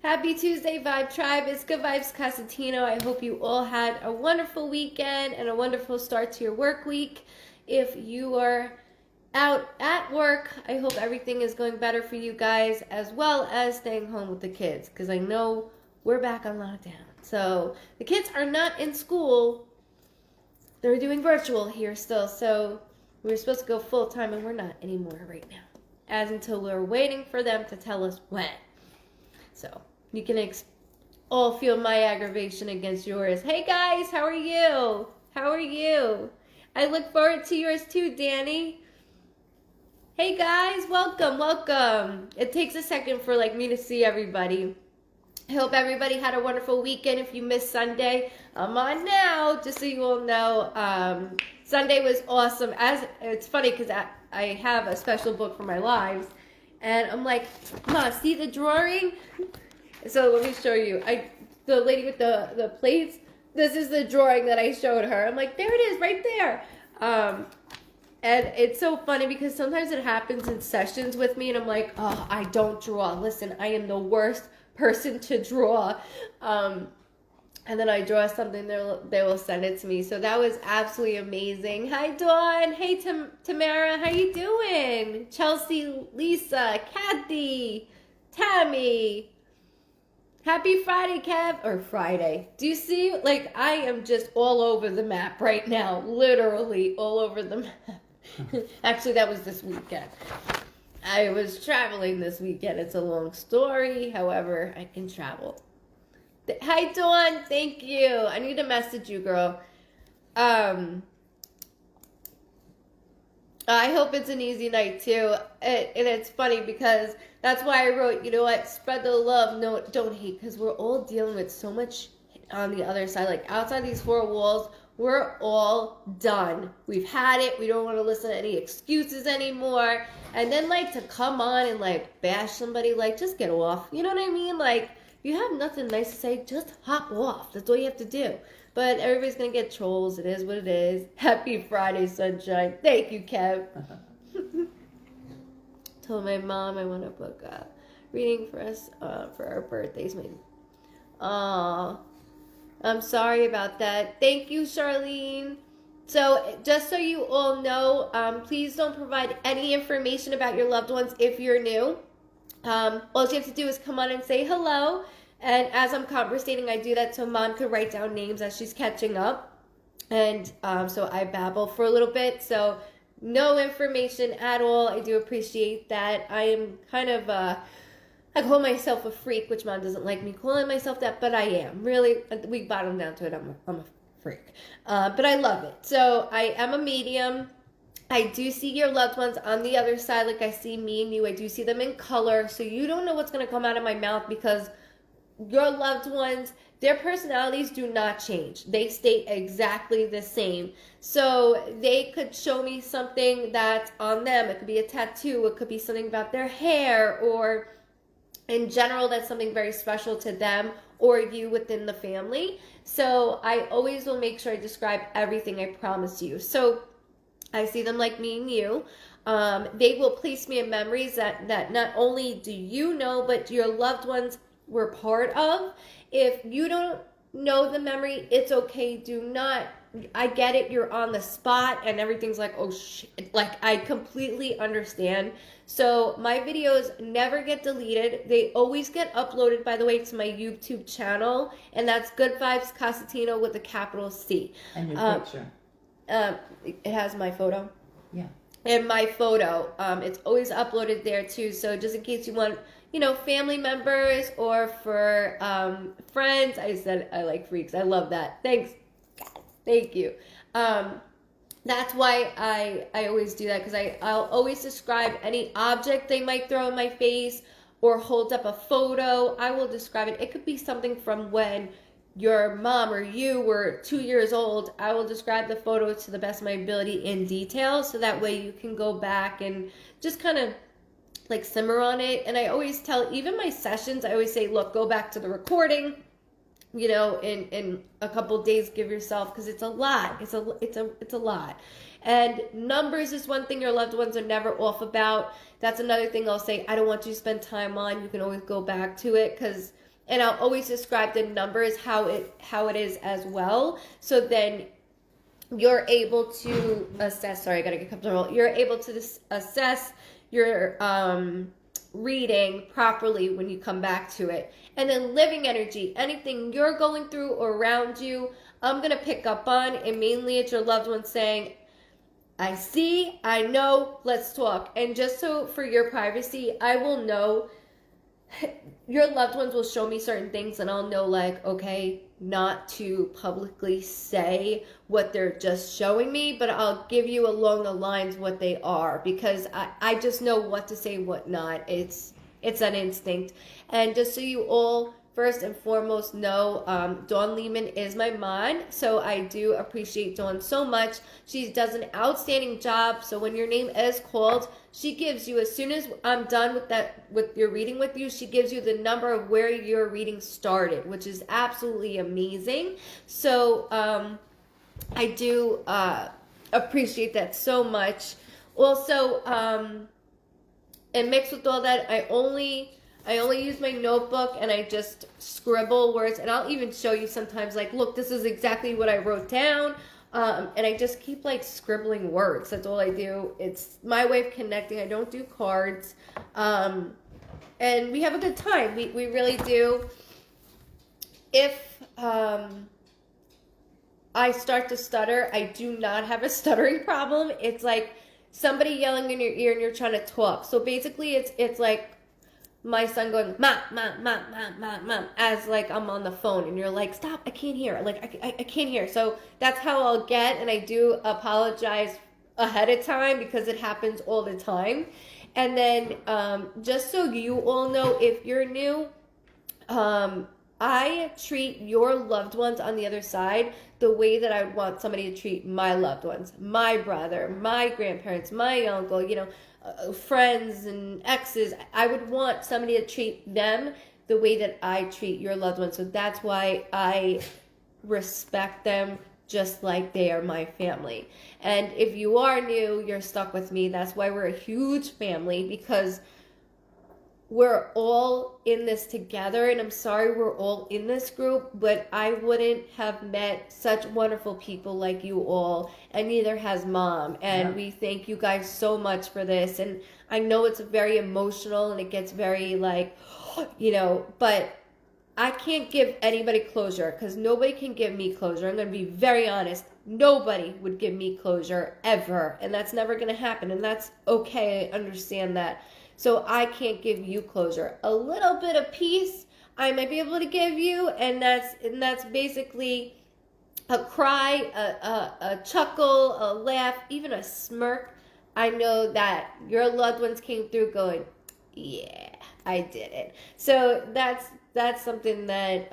Happy Tuesday, Vibe Tribe. It's Goodvibes Cosentino. I hope you all had a wonderful weekend and a wonderful start to your work week. If you are out at work, I hope everything is going better for you guys, as well as staying home with the kids, because I know we're back on lockdown. So the kids are not in school. They're doing virtual here still. So we were supposed to go full time, and we're not anymore right now, as until we're waiting for them to tell us when. So you can all feel my aggravation against yours. Hey guys, how are you? How are you? I look forward to yours too, Danny. Hey guys, welcome. It takes a second for me to see everybody. I hope everybody had a wonderful weekend. If you missed Sunday, I'm on now, just so you all know. Sunday was awesome. It's funny because I have a special book for my lives, and I'm like, Ma, see the drawing? So let me show you. The lady with the plates, this is the drawing that I showed her. I'm like, there it is, right there. And it's so funny because sometimes it happens in sessions with me, and I'm like, oh, I don't draw. Listen, I am the worst person to draw. And then I draw something, they will send it to me. So that was absolutely amazing. Hi, Dawn. Hey, Tamara. How you doing? Chelsea, Lisa, Kathy, Tammy. Happy Friday, Kev. Or Friday. Do you see? I am just all over the map right now. Literally all over the map. Actually, that was this weekend. I was traveling this weekend. It's a long story. However, I can travel. Hi, Dawn. Thank you. I need to message you, girl. I hope it's an easy night, too. And it's funny because that's why I wrote, you know what, spread the love, no, don't hate, because we're all dealing with so much on the other side. Outside these four walls, we're all done. We've had it. We don't want to listen to any excuses anymore. And then, to come on and, bash somebody, just get off. You know what I mean? If you have nothing nice to say, just hop off. That's all you have to do. But everybody's going to get trolls. It is what it is. Happy Friday, sunshine. Thank you, Kev. Told my mom I want to book a reading for us for our birthdays. Aw, I'm sorry about that. Thank you, Charlene. So just so you all know, please don't provide any information about your loved ones if you're new. All you have to do is come on and say hello. And as I'm conversating, I do that so Mom could write down names as she's catching up. And so I babble for a little bit. So no information at all. I do appreciate that. I am kind of, I call myself a freak, which Mom doesn't like me calling myself that, but I am. Really, we bottom down to it, I'm a freak. But I love it. So I am a medium. I do see your loved ones on the other side, like I see me and you. I do see them in color. So you don't know what's going to come out of my mouth because your loved ones, their personalities do not change. They stay exactly the same. So they could show me something that's on them. It could be a tattoo. It could be something about their hair, or in general, that's something very special to them or you within the family. So I always will make sure I describe everything, I promise you. So I see them like me and you. They will place me in memories that not only do you know, but your loved ones were part of. If you don't know the memory, it's okay. Do not, I get it, you're on the spot and everything's oh shit. I completely understand. So my videos never get deleted. They always get uploaded, by the way, to my YouTube channel. And that's Goodvibes Cosentino with a capital C. And your picture. It has my photo. Yeah. And my photo. It's always uploaded there too. So just in case you want, family members or for friends. I said I like freaks. I love that. Thanks. Thank you. That's why I always do that, because I'll always describe any object they might throw in my face or hold up a photo. I will describe it. It could be something from when your mom or you were 2 years old. I will describe the photo to the best of my ability in detail, so that way you can go back and just kind of simmer on it. And I always tell, even my sessions, I always say, look, go back to the recording, in a couple days, give yourself, because it's a lot. It's a lot. And numbers is one thing your loved ones are never off about. That's another thing I'll say, I don't want you to spend time on. You can always go back to it, because and I'll always describe the numbers how it is as well. So then you're able to assess. Sorry, I gotta get comfortable. You're able to assess your reading properly when you come back to it. And then living energy, anything you're going through or around you, I'm gonna pick up on, and mainly it's your loved one saying, I see, I know, let's talk. And just so for your privacy, I will know, your loved ones will show me certain things, and I'll know, like, okay, not to publicly say what they're just showing me, but I'll give you along the lines what they are, because I just know what to say, what not. It's an instinct. And just so you all first and foremost know, Dawn Lehman is my mod, so I do appreciate Dawn so much. She does an outstanding job. So when your name is called, she gives you, as soon as I'm done with your reading with you, she gives you the number of where your reading started, which is absolutely amazing. So I do appreciate that so much. Also, and mixed with all that, I only use my notebook, and I just scribble words, and I'll even show you sometimes, like, look, this is exactly what I wrote down, and I just keep, like, scribbling words. That's all I do. It's my way of connecting. I don't do cards, and we have a good time. We really do. If I start to stutter, I do not have a stuttering problem. It's like somebody yelling in your ear and you're trying to talk. So basically, it's like my son going, mom, mom, mom, mom, mom, mom, as like I'm on the phone, and you're like, stop, I can't hear. Like, I can't hear. So that's how I'll get, and I do apologize ahead of time because it happens all the time. And then just so you all know, if you're new, I treat your loved ones on the other side the way that I would want somebody to treat my loved ones, my brother, my grandparents, my uncle, friends and exes. I would want somebody to treat them the way that I treat your loved ones. So that's why I respect them just like they are my family. And if you are new, you're stuck with me. That's why we're a huge family, because we're all in this together. And I'm sorry we're all in this group, but I wouldn't have met such wonderful people like you all, and neither has Mom. And we thank you guys so much for this. And I know it's very emotional, and it gets very like, but I can't give anybody closure, because nobody can give me closure. I'm going to be very honest. Nobody would give me closure ever. And that's never going to happen. And that's okay. I understand that. So I can't give you closure. A little bit of peace I might be able to give you, and that's basically a cry, a chuckle, a laugh, even a smirk. I know that your loved ones came through going, yeah, I did it. So that's something that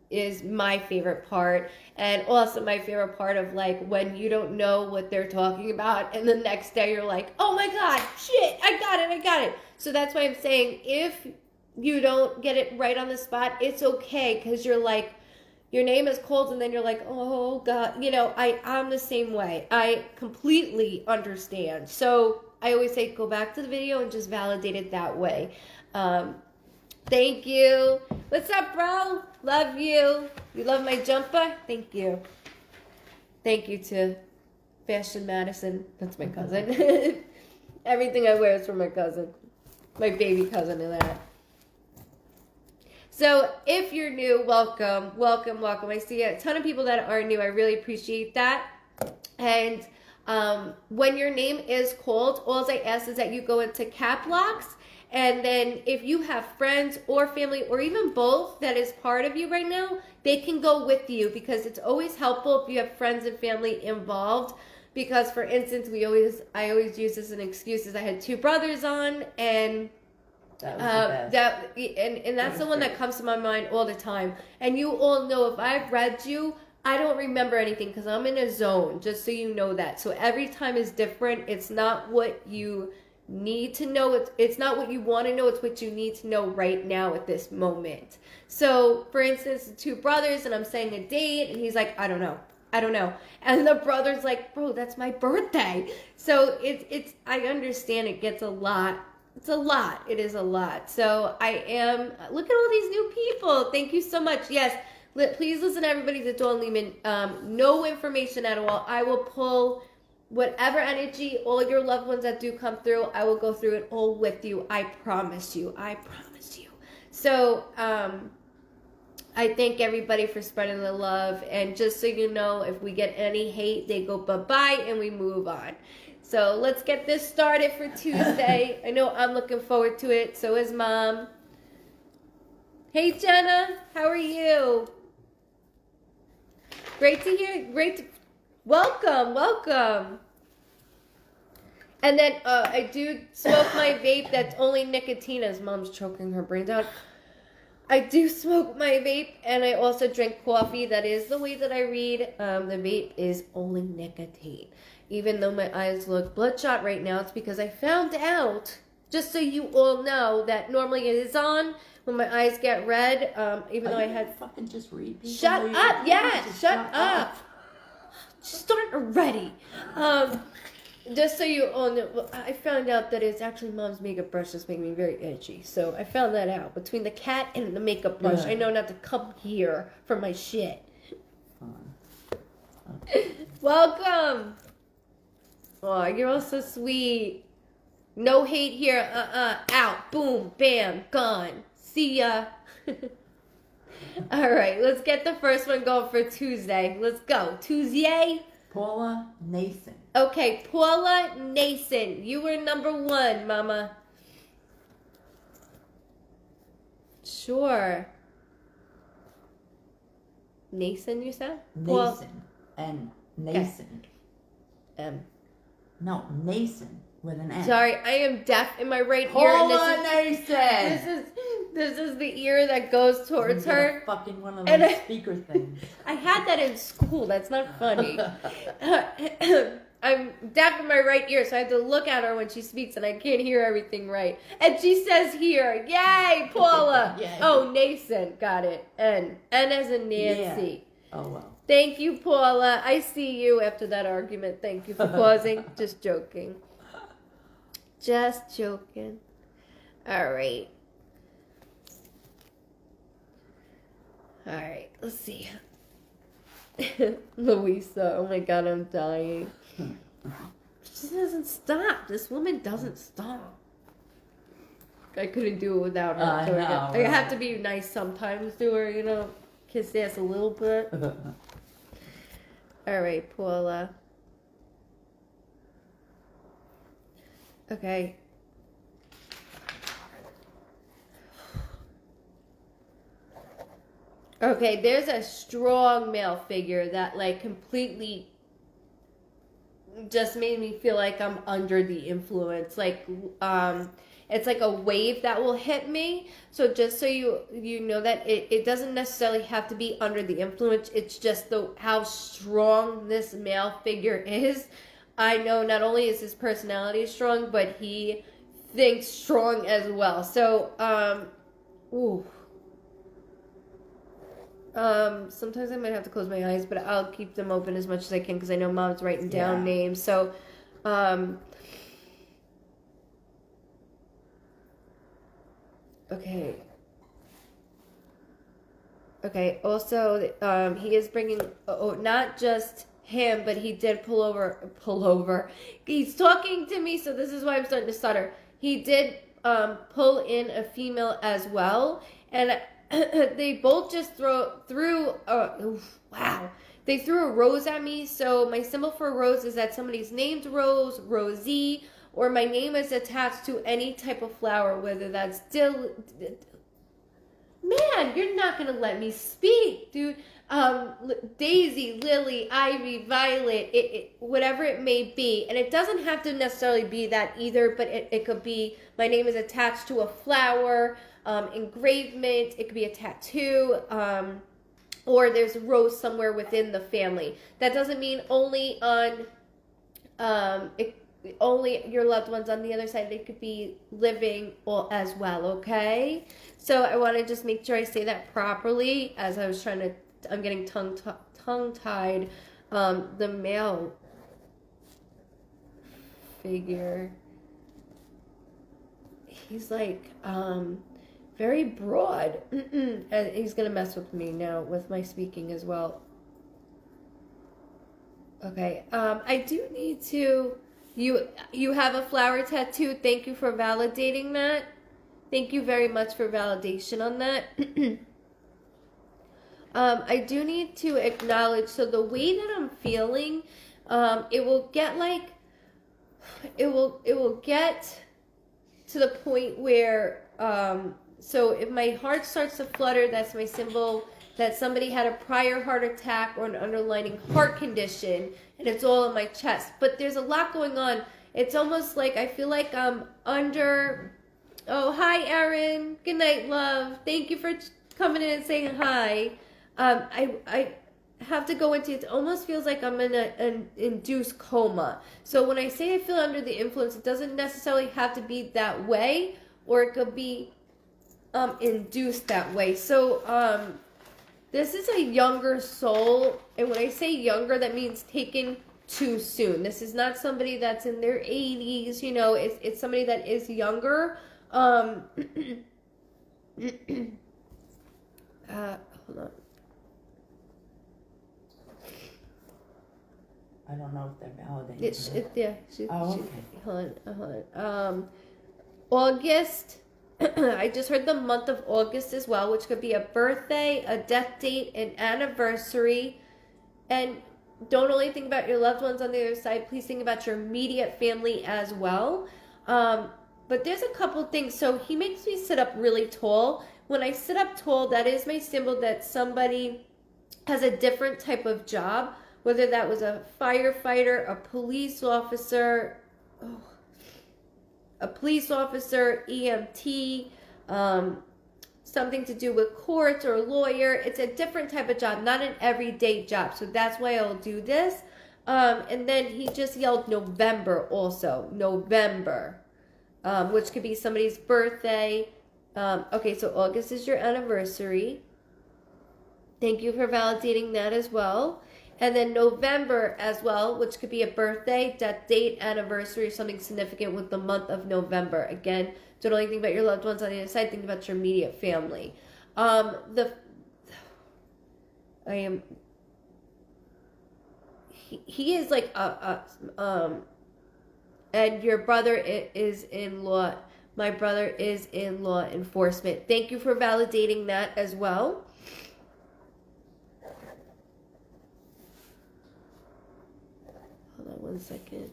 is my favorite part. And also my favorite part of, like, when you don't know what they're talking about, and the next day you're like, oh my God, shit, I got it. So that's why I'm saying, if you don't get it right on the spot, it's okay, because you're like, your name is called, and then you're like, oh God, I'm the same way. I completely understand. So I always say, go back to the video and just validate it that way. Thank you. What's up, bro? Love you. You love my jumper? Thank you. Thank you to Fashion Madison. That's my cousin. Everything I wear is from my cousin. My baby cousin and that. So if you're new, welcome. I see a ton of people that are new. I really appreciate that. And when your name is called, all I ask is that you go into cap locks. And then if you have friends or family, or even both, that is part of you right now, they can go with you, because it's always helpful if you have friends and family involved. Because, for instance, I always use this as an excuse, I had two brothers on, and that's the one that comes to my mind all the time. And you all know, if I've read you, I don't remember anything, because I'm in a zone, just so you know that. So every time is different. It's not what you need to know, it's not what you want to know, it's what you need to know right now at this moment. So for instance, the two brothers, and I'm saying a date, and he's like, I don't know, and the brother's like, bro, that's my birthday. So it's I understand it gets a lot It's a lot. It is a lot. So I am. Look at all these new people. Thank you so much. Yes. Please listen, everybody, to Dawn Lehman. No information at all. I will pull whatever energy, all your loved ones that do come through. I will go through it all with you. I promise you. I promise you. So I thank everybody for spreading the love. And just so you know, if we get any hate, they go bye-bye and we move on. So let's get this started for Tuesday. I know I'm looking forward to it. So is Mom. Hey, Jenna. How are you? Great to hear. Welcome, welcome. And then I do smoke my vape that's only nicotine, as Mom's choking her brains out. I do smoke my vape, and I also drink coffee. That is the way that I read. The vape is only nicotine. Even though my eyes look bloodshot right now, it's because I found out, just so you all know, that normally it is on when my eyes get red, even though I had... fucking just read people. Shut up, yeah, shut up. Start already. Just so you all know, I found out that it's actually Mom's makeup brush that's making me very itchy. So I found that out. Between the cat and the makeup brush, I know not to come here for my shit. Welcome. Oh, you're all so sweet. No hate here. Out. Boom. Bam. Gone. See ya. All right. Let's get the first one going for Tuesday. Let's go. Tuesday. Paula Nason. Okay. Paula Nason. You were number 1, Mama. Sure. Nason, you said? Nason. And Nason. Okay. No, Nason with an N. Sorry, I am deaf in my right ear. Paula Nason. This is the ear that goes towards her. Fucking one of those speaker things. I had that in school. That's not funny. I'm deaf in my right ear, so I have to look at her when she speaks, and I can't hear everything right. And she says here, "Yay, Paula!" Yay. Oh, Nason, got it. N as in Nancy. Yeah. Oh well. Thank you, Paula. I see you after that argument. Thank you for pausing. Just joking. Just joking. All right. All right. Let's see. Louisa. Oh my God, I'm dying. She doesn't stop. This woman doesn't stop. I couldn't do it without her. I have to be nice sometimes to her, you know. Kiss ass a little bit. All right, Paula. Okay. Okay, there's a strong male figure that like completely just made me feel like I'm under the influence. Like, it's like a wave that will hit me. So just so you know that it doesn't necessarily have to be under the influence. It's just how strong this male figure is. I know not only is his personality strong, but he thinks strong as well. So, sometimes I might have to close my eyes, but I'll keep them open as much as I can because I know Mom's writing down names. So, okay. Okay, also, he is bringing, not just him, but he did pull over. He's talking to me, so this is why I'm starting to stutter. He did pull in a female as well, and they both just threw they threw a rose at me. So my symbol for a rose is that somebody's named Rose, Rosie, or my name is attached to any type of flower, whether that's man, you're not gonna let me speak, dude. Daisy, lily, ivy, violet, whatever it may be. And it doesn't have to necessarily be that either, but it could be my name is attached to a flower, engravement, it could be a tattoo, or there's a rose somewhere within the family. That doesn't mean only on only your loved ones on the other side. They could be living as well, okay? So I want to just make sure I say that properly as I was trying to, I'm getting tongue-tied. The male figure, he's like very broad. And he's gonna mess with me now with my speaking as well. Okay. I do need to. You have a flower tattoo. Thank you for validating that. Thank you very much for validation on that. I do need to acknowledge. So the way that I'm feeling, it will get like, it will get to the point where, so if my heart starts to flutter, that's my symbol that somebody had a prior heart attack or an underlying heart condition, and it's all in my chest. But there's a lot going on. It's almost like I feel like I'm under. Oh, hi, Erin. Good night, love. Thank you for coming in and saying hi. I have to go into. It almost feels like I'm in an induced coma. So when I say I feel under the influence, it doesn't necessarily have to be that way, or it could be induced that way. So this is a younger soul, and when I say younger, that means taken too soon. This is not somebody that's in their 80s, you know, it's somebody that is younger. Hold on. I don't know if they're validating. Okay. Hold on. August. I just heard the month of August as well, which could be a birthday, a death date, an anniversary. And don't only think about your loved ones on the other side, please think about your immediate family as well. But there's a couple things. So he makes me sit up really tall. When I sit up tall, that is my symbol that somebody has a different type of job, whether that was a firefighter, a police officer, EMT, something to do with courts or lawyer. It's a different type of job, not an everyday job. So that's why I'll do this. And then he just yelled November also. November, which could be somebody's birthday. Okay, so August is your anniversary. Thank you for validating that as well. And then November as well, which could be a birthday, death date, anniversary, or something significant with the month of November. Again, don't only think about your loved ones on the other side, think about your immediate family. He is like and your brother is in law. My brother is in law enforcement. Thank you for validating that as well. Hold on 1 second.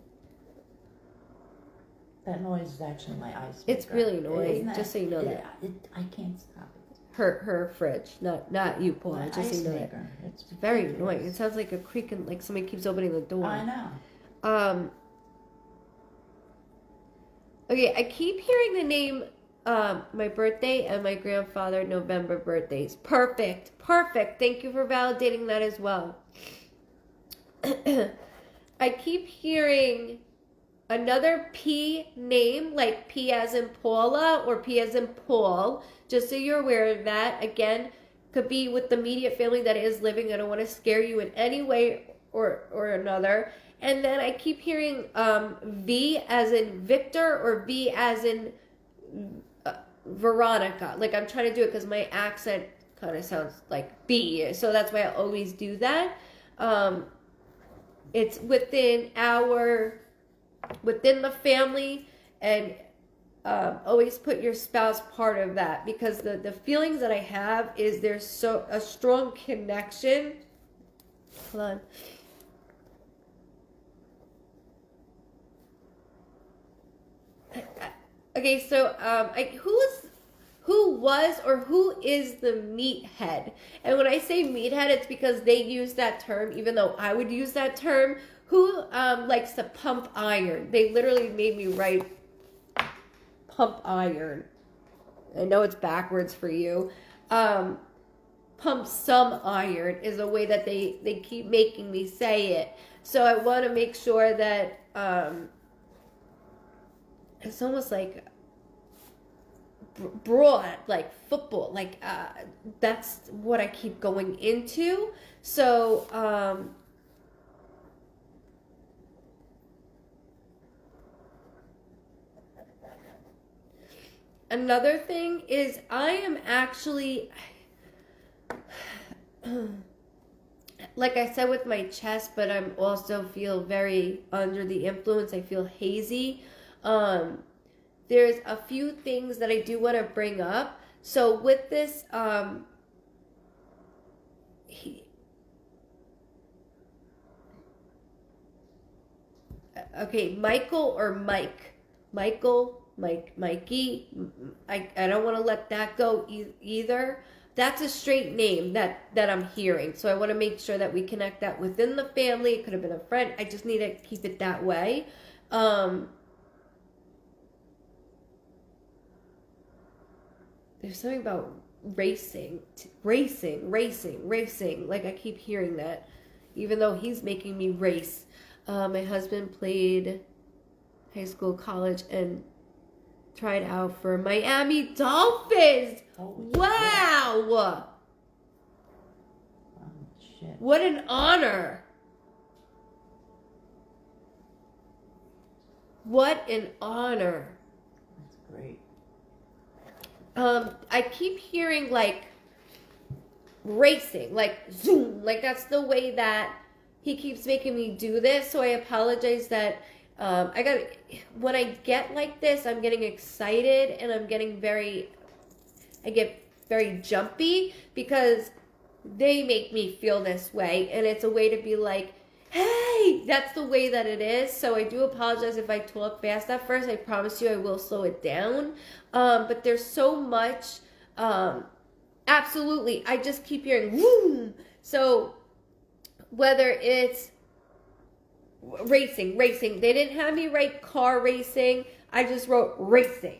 That noise is actually my ice. It's really annoying, just so you know that. I can't stop it. Her fridge, not you, Paula. Just so you know that. It's very annoying. It sounds like a creaking, like somebody keeps opening the door. I know. Okay, I keep hearing the name, my birthday and my grandfather November birthdays. Perfect. Thank you for validating that as well. I keep hearing another P name, like P as in Paula or P as in Paul, just so you're aware of that. Again, could be with the immediate family that is living. I don't want to scare you in any way or another. And then I keep hearing V as in Victor or V as in Veronica. Like I'm trying to do it because my accent kind of sounds like B. So that's why I always do that. It's within the family, and always put your spouse part of that, because the feelings that I have is there's a strong connection. Hold on. Okay, so who was or who is the meathead? And when I say meathead, it's because they use that term, even though I would use that term. Who likes to pump iron? They literally made me write pump iron. I know it's backwards for you. Pump some iron is a way that they keep making me say it. So I want to make sure that it's almost like broad, like football, like that's what I keep going into. So another thing is I am actually, like I said with my chest, but I'm also feel very under the influence. I feel hazy. There's a few things that I do want to bring up. So with this, okay, Michael or Mike? Michael, Mikey. I don't want to let that go either. That's a straight name that I'm hearing. So I want to make sure that we connect that within the family. It could have been a friend. I just need to keep it that way. There's something about racing. Like I keep hearing that, even though he's making me race. My husband played high school, college, and tried out for Miami Dolphins. Wow! Oh, shit. What an honor! What an honor! That's great. I keep hearing like racing, like zoom, like that's the way that he keeps making me do this. So I apologize that when I get like this, I'm getting excited and I get very jumpy because they make me feel this way, and it's a way to be like, hey, that's the way that it is. So I do apologize if I talk fast at first. I promise you I will slow it down. But there's so much, absolutely. I just keep hearing, woo. So whether it's racing, they didn't have me write car racing. I just wrote racing.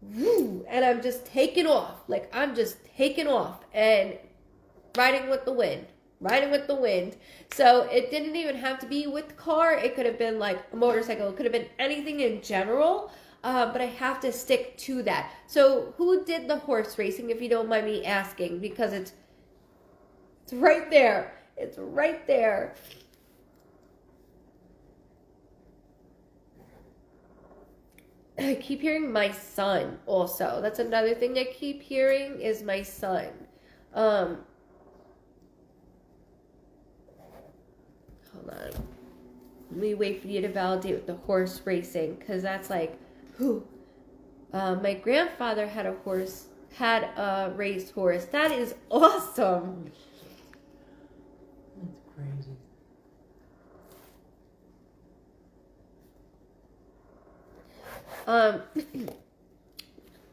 Woo. And I'm just taking off. Like I'm just taking off and riding with the wind. So it didn't even have to be with car. It could have been like a motorcycle. It could have been anything in general. But I have to stick to that. So who did the horse racing, if you don't mind me asking? Because it's right there. It's right there. I keep hearing my son also. That's another thing I keep hearing is my son. Hold on. Let me wait for you to validate with the horse racing, because that's like, whew. My grandfather had a race horse. That is awesome. That's crazy.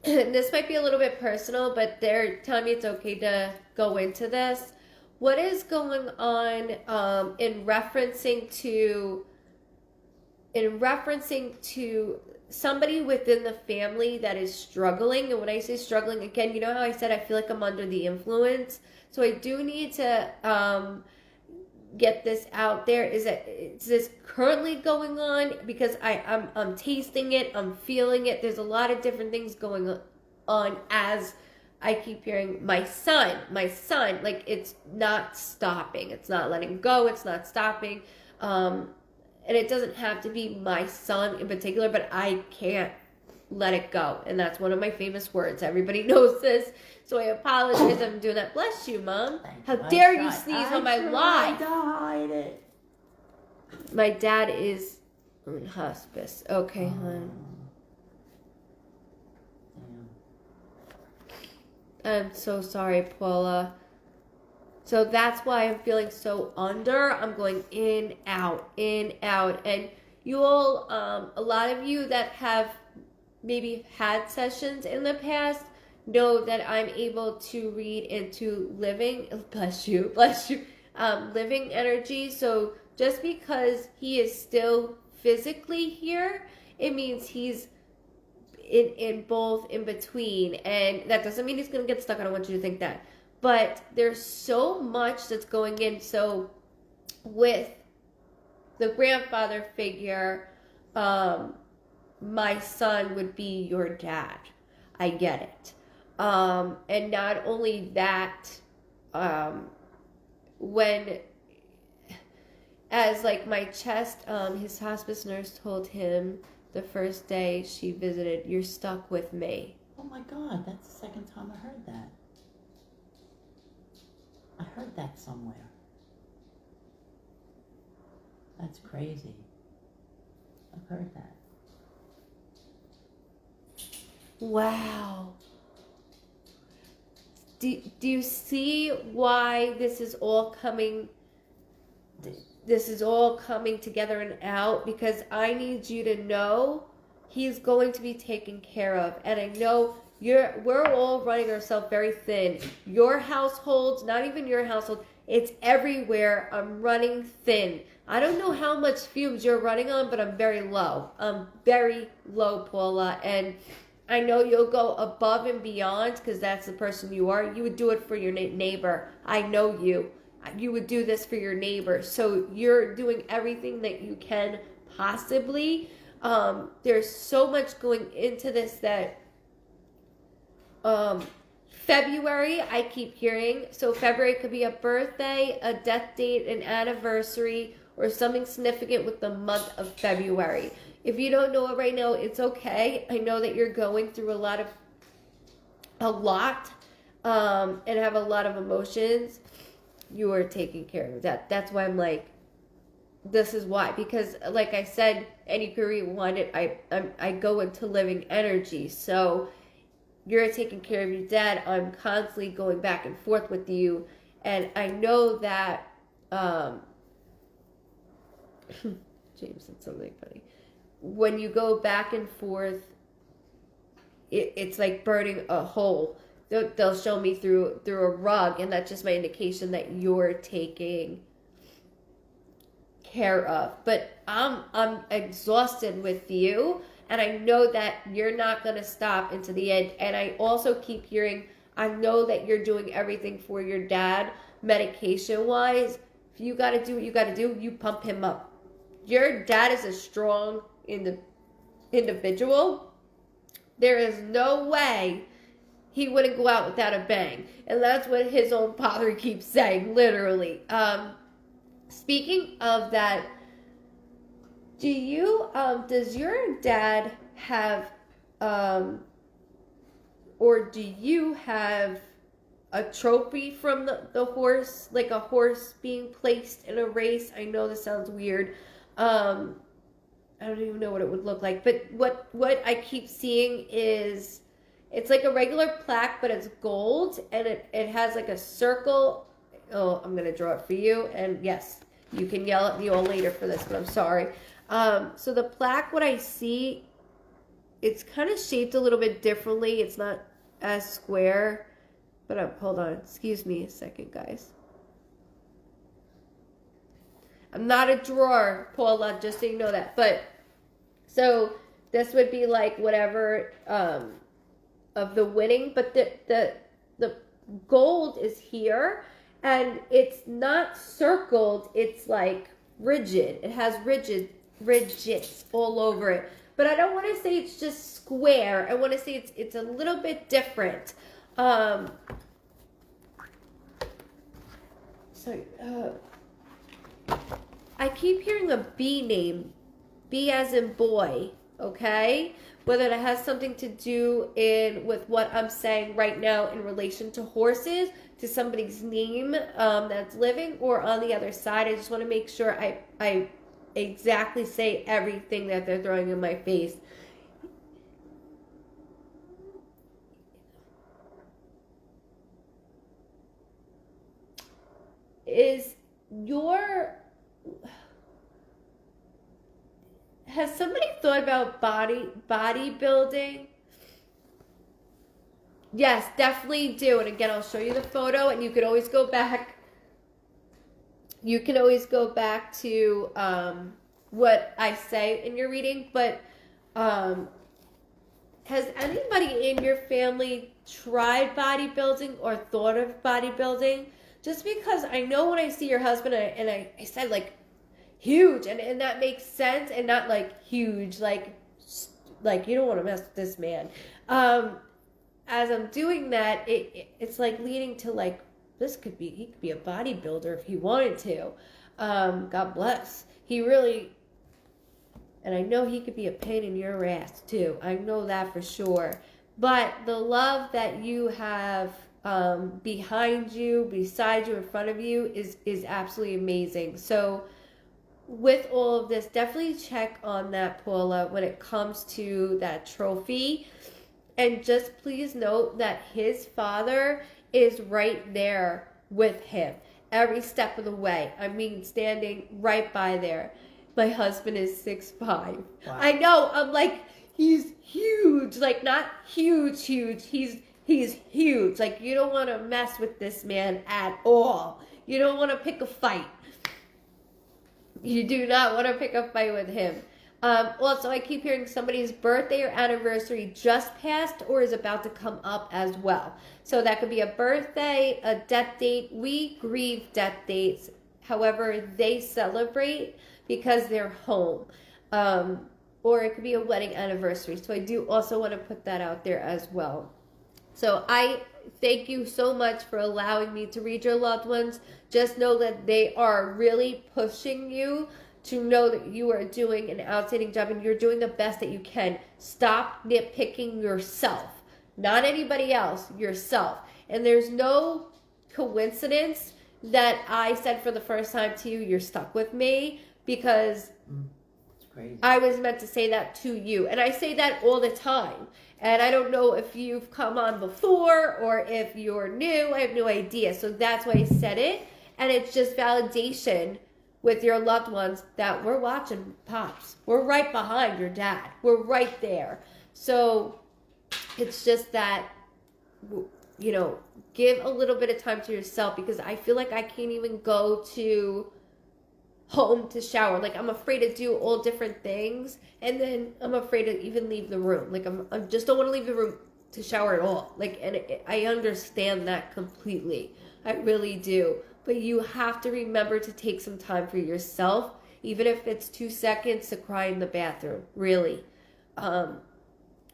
This might be a little bit personal, but they're telling me it's okay to go into this. What is going on in referencing to somebody within the family that is struggling? And when I say struggling, again, you know how I said I feel like I'm under the influence? So I do need to get this out there. Is this currently going on? Because I'm tasting it, I'm feeling it. There's a lot of different things going on as I keep hearing my son, like it's not stopping. It's not letting go. It's not stopping. And it doesn't have to be my son in particular, but I can't let it go. And that's one of my famous words. Everybody knows this. So I apologize if I'm doing that. Bless you, Mom. How dare you sneeze on my live? Hide it. My dad is in hospice. Okay, hon. I'm so sorry, Paula. So that's why I'm feeling so under. I'm going in, out. And you all, a lot of you that have maybe had sessions in the past know that I'm able to read into living, living energy. So just because he is still physically here, it means he's in both in between, and that doesn't mean he's gonna get stuck. I don't want you to think that, but there's so much that's going in. So with the grandfather figure, my son would be your dad. I get it. And not only that, when as like my chest, his hospice nurse told him the first day she visited, "You're stuck with me." Oh my God, that's the second time I heard that. I heard that somewhere. That's crazy. I've heard that. Wow. Do you see why this is all coming together and out? Because I need you to know he's going to be taken care of. And I know we're all running ourselves very thin. Your household, not even your household, it's everywhere. I'm running thin. I don't know how much fumes you're running on, but I'm very low. I'm very low, Paula. And I know you'll go above and beyond because that's the person you are. You would do it for your neighbor. I know you. You would do this for your neighbor. So you're doing everything that you can possibly. There's so much going into this that February, I keep hearing. So February could be a birthday, a death date, an anniversary, or something significant with the month of February. If you don't know it right now, it's okay. I know that you're going through a lot and have a lot of emotions. You are taking care of that. That's why I'm like, this is why. Because like I said, any period wanted, I go into living energy. So you're taking care of your dad. I'm constantly going back and forth with you. And I know that, James said something funny. When you go back and forth, it's like burning a hole. They'll show me through a rug, and that's just my indication that you're taking care of. But I'm exhausted with you, and I know that you're not going to stop into the end. And I also keep hearing, I know that you're doing everything for your dad, medication-wise. If you got to do what you got to do, you pump him up. Your dad is a strong individual. There is no way he wouldn't go out without a bang. And that's what his own father keeps saying, literally. Speaking of that, does your dad have, or do you have a trophy from the horse, like a horse being placed in a race? I know this sounds weird. I don't even know what it would look like, but what I keep seeing is it's like a regular plaque, but it's gold, and it has like a circle. Oh, I'm gonna draw it for you, and yes, you can yell at me all later for this, but I'm sorry. So the plaque, what I see, it's kind of shaped a little bit differently. It's not as square, but hold on, excuse me a second, guys. I'm not a drawer, Paula, just so you know that. But, so, this would be like whatever of the winning. But the gold is here. And it's not circled. It's like rigid. It has ridges all over it. But I don't want to say it's just square. I want to say it's a little bit different. I keep hearing a B name, B as in boy, okay? Whether it has something to do with what I'm saying right now in relation to horses, to somebody's name that's living, or on the other side. I just want to make sure I exactly say everything that they're throwing in my face. Has somebody thought about bodybuilding? Yes, definitely do. And again, I'll show you the photo, and you could always go back. You can always go back to what I say in your reading. But has anybody in your family tried bodybuilding or thought of bodybuilding? Just because I know when I see your husband, and I said like huge, and that makes sense, and not like huge, like you don't want to mess with this man. As I'm doing that, it's like leading to like he could be a bodybuilder if he wanted to. God bless. He really, and I know he could be a pain in your ass too. I know that for sure. but the love that you have behind you, beside you, in front of you is absolutely amazing. So with all of this, definitely check on that, Paula, when it comes to that trophy. And just please note that his father is right there with him every step of the way. I mean, standing right by there. My husband is 6'5". Wow. I know. I'm like, he's huge. Like, not huge. He's huge. Like, you don't want to mess with this man at all. You don't want to pick a fight. You do not want to pick a fight with him. Also, I keep hearing somebody's birthday or anniversary just passed or is about to come up as well. So that could be a birthday, a death date. We grieve death dates. However, they celebrate because they're home. Or it could be a wedding anniversary. So I do also want to put that out there as well. So I thank you so much for allowing me to read your loved ones. Just know that they are really pushing you to know that you are doing an outstanding job and you're doing the best that you can. Stop nitpicking yourself, not anybody else, yourself. And there's no coincidence that I said for the first time to you, you're stuck with me, because it's crazy. I was meant to say that to you. And I say that all the time. And I don't know if you've come on before or if you're new. I have no idea. So that's why I said it. And it's just validation with your loved ones that we're watching Pops. We're right behind your dad. We're right there. So it's just that, you know, give a little bit of time to yourself, because I feel like I can't even go to home to shower. Like, I'm afraid to do all different things, and then I'm afraid to even leave the room. Like, I just don't want to leave the room to shower at all. Like, and I understand that completely. I really do. But you have to remember to take some time for yourself, even if it's 2 seconds to cry in the bathroom. Really. I'm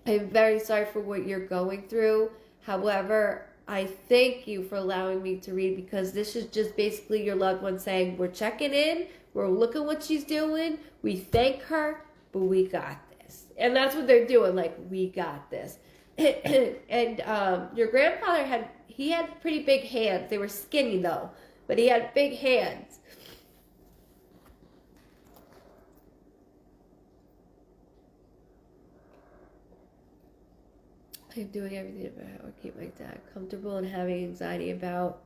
very sorry for what you're going through. However, I thank you for allowing me to read, because this is just basically your loved one saying, we're checking in, we're looking what she's doing, we thank her, but we got this. And that's what they're doing, like, we got this. And your grandfather had pretty big hands. They were skinny though, but he had big hands. I'm doing everything about how I keep my dad comfortable and having anxiety about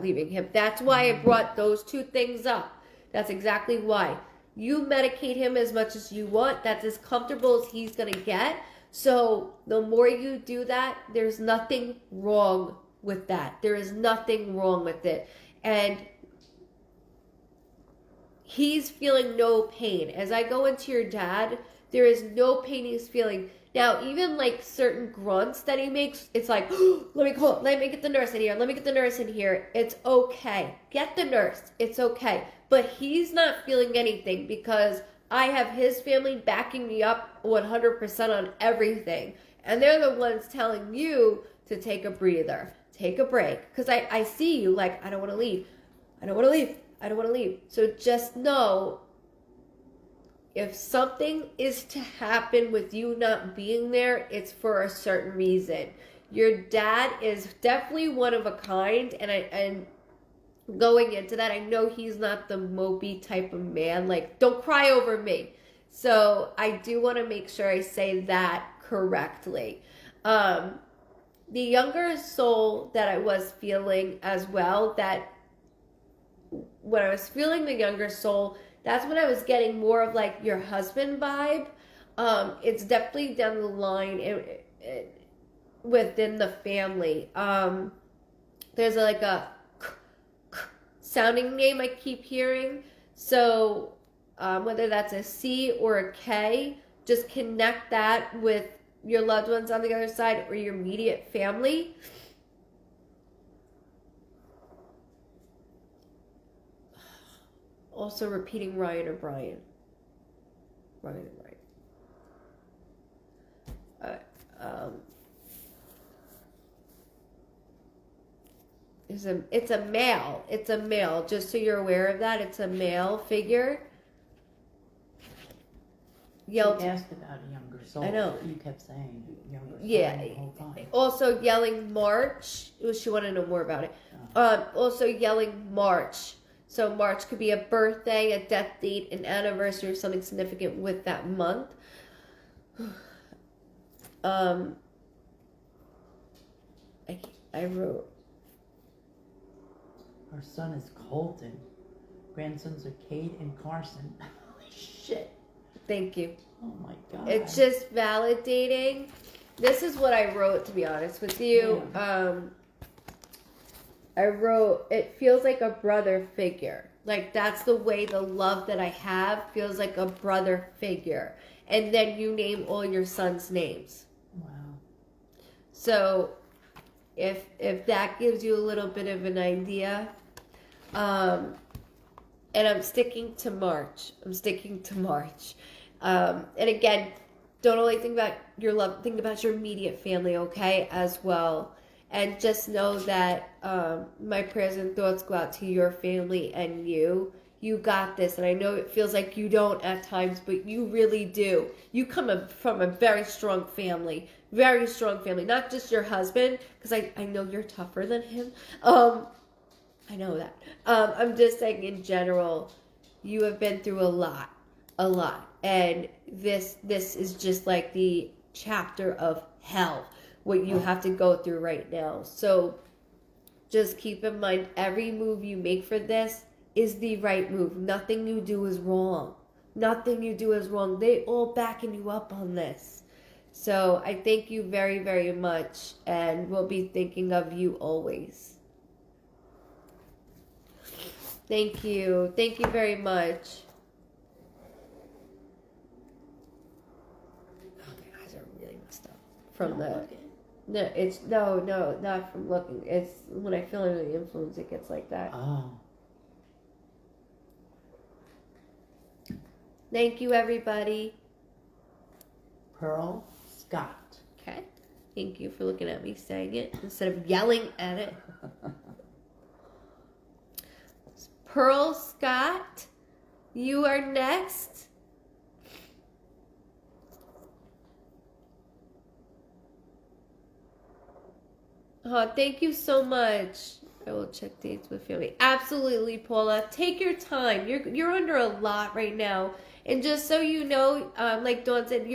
leaving him. That's why I brought those two things up. That's exactly why. You medicate him as much as you want. That's as comfortable as he's going to get. So the more you do that, there's nothing wrong with that. There is nothing wrong with it. And he's feeling no pain. As I go into your dad, there is no pain he's feeling. Now, even like certain grunts that he makes, it's like, oh, let me get the nurse in here. Let me get the nurse in here. It's okay. Get the nurse. It's okay. But he's not feeling anything, because I have his family backing me up 100% on everything. And they're the ones telling you to take a breather, take a break. Because I see you like, I don't want to leave. I don't want to leave. I don't want to leave. So just know, if something is to happen with you not being there, it's for a certain reason. Your dad is definitely one of a kind, and going into that, I know he's not the mopey type of man. Like, don't cry over me. So I do want to make sure I say that correctly. The younger soul that I was feeling as well, that when I was feeling the younger soul, that's when I was getting more of like your husband vibe. It's definitely down the line within the family. There's like a sounding name I keep hearing. So whether that's a C or a K, just connect that with your loved ones on the other side or your immediate family. Also repeating Ryan or Brian. Ryan and Brian. It's a male. It's a male. Just so you're aware of that, it's a male figure. You asked about a younger So I know. You kept saying younger son Yeah. the whole time. Also yelling March. She wanted to know more about it. Also yelling March. So March could be a birthday, a death date, an anniversary, or something significant with that month. I wrote. Our son is Colton. Grandsons are Cade and Carson. Holy shit. Thank you. Oh my god. It's just validating. This is what I wrote, to be honest with you. Yeah. I wrote, it feels like a brother figure. Like, that's the way the love that I have feels like a brother figure. And then you name all your sons' names. Wow. So, if that gives you a little bit of an idea, and I'm sticking to March. And again, don't only think about your love, think about your immediate family, okay, as well. And just know that my prayers and thoughts go out to your family and you. You got this. And I know it feels like you don't at times, but you really do. You come from a very strong family. Very strong family. Not just your husband, because I know you're tougher than him. I know that. I'm just saying in general, you have been through a lot. And this is just like the chapter of hell, what you have to go through right now. So just keep in mind, every move you make for this is the right move. Nothing you do is wrong. They all backing you up on this. So I thank you very, very much, and we'll be thinking of you always. Thank you very much. From the no, not from looking. It's when I feel under the influence, it gets like that. Oh. Thank you, everybody. Pearl Scott. Okay. Thank you for looking at me saying it instead of yelling at it. Pearl Scott, you are next. Oh, thank you so much. I will check dates with family. Absolutely, Paula. Take your time. You're under a lot right now. And just so you know, like Dawn said,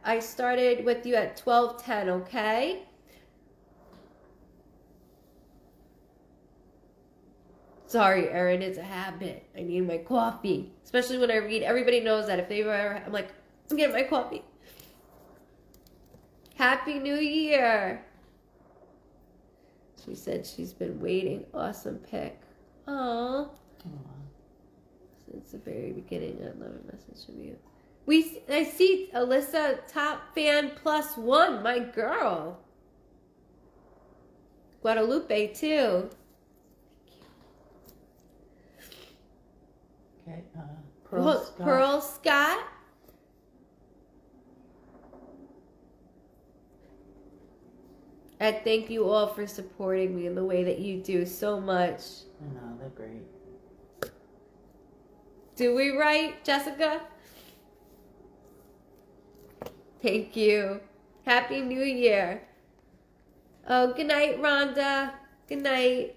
I started with you at 12:10, okay? Sorry, Erin, it's a habit. I need my coffee. Especially when I read. Everybody knows that if they've ever, I'm like, I'm getting my coffee. Happy New Year. She said she's been waiting. Awesome pick. Aww. Since the very beginning, I love a message from you. I see Alyssa, top fan +1, my girl. Guadalupe, too. Okay, Pearl Scott. I thank you all for supporting me in the way that you do so much. I know, they're great. Do we right, Jessica? Thank you. Happy New Year. Oh, good night, Rhonda. Good night.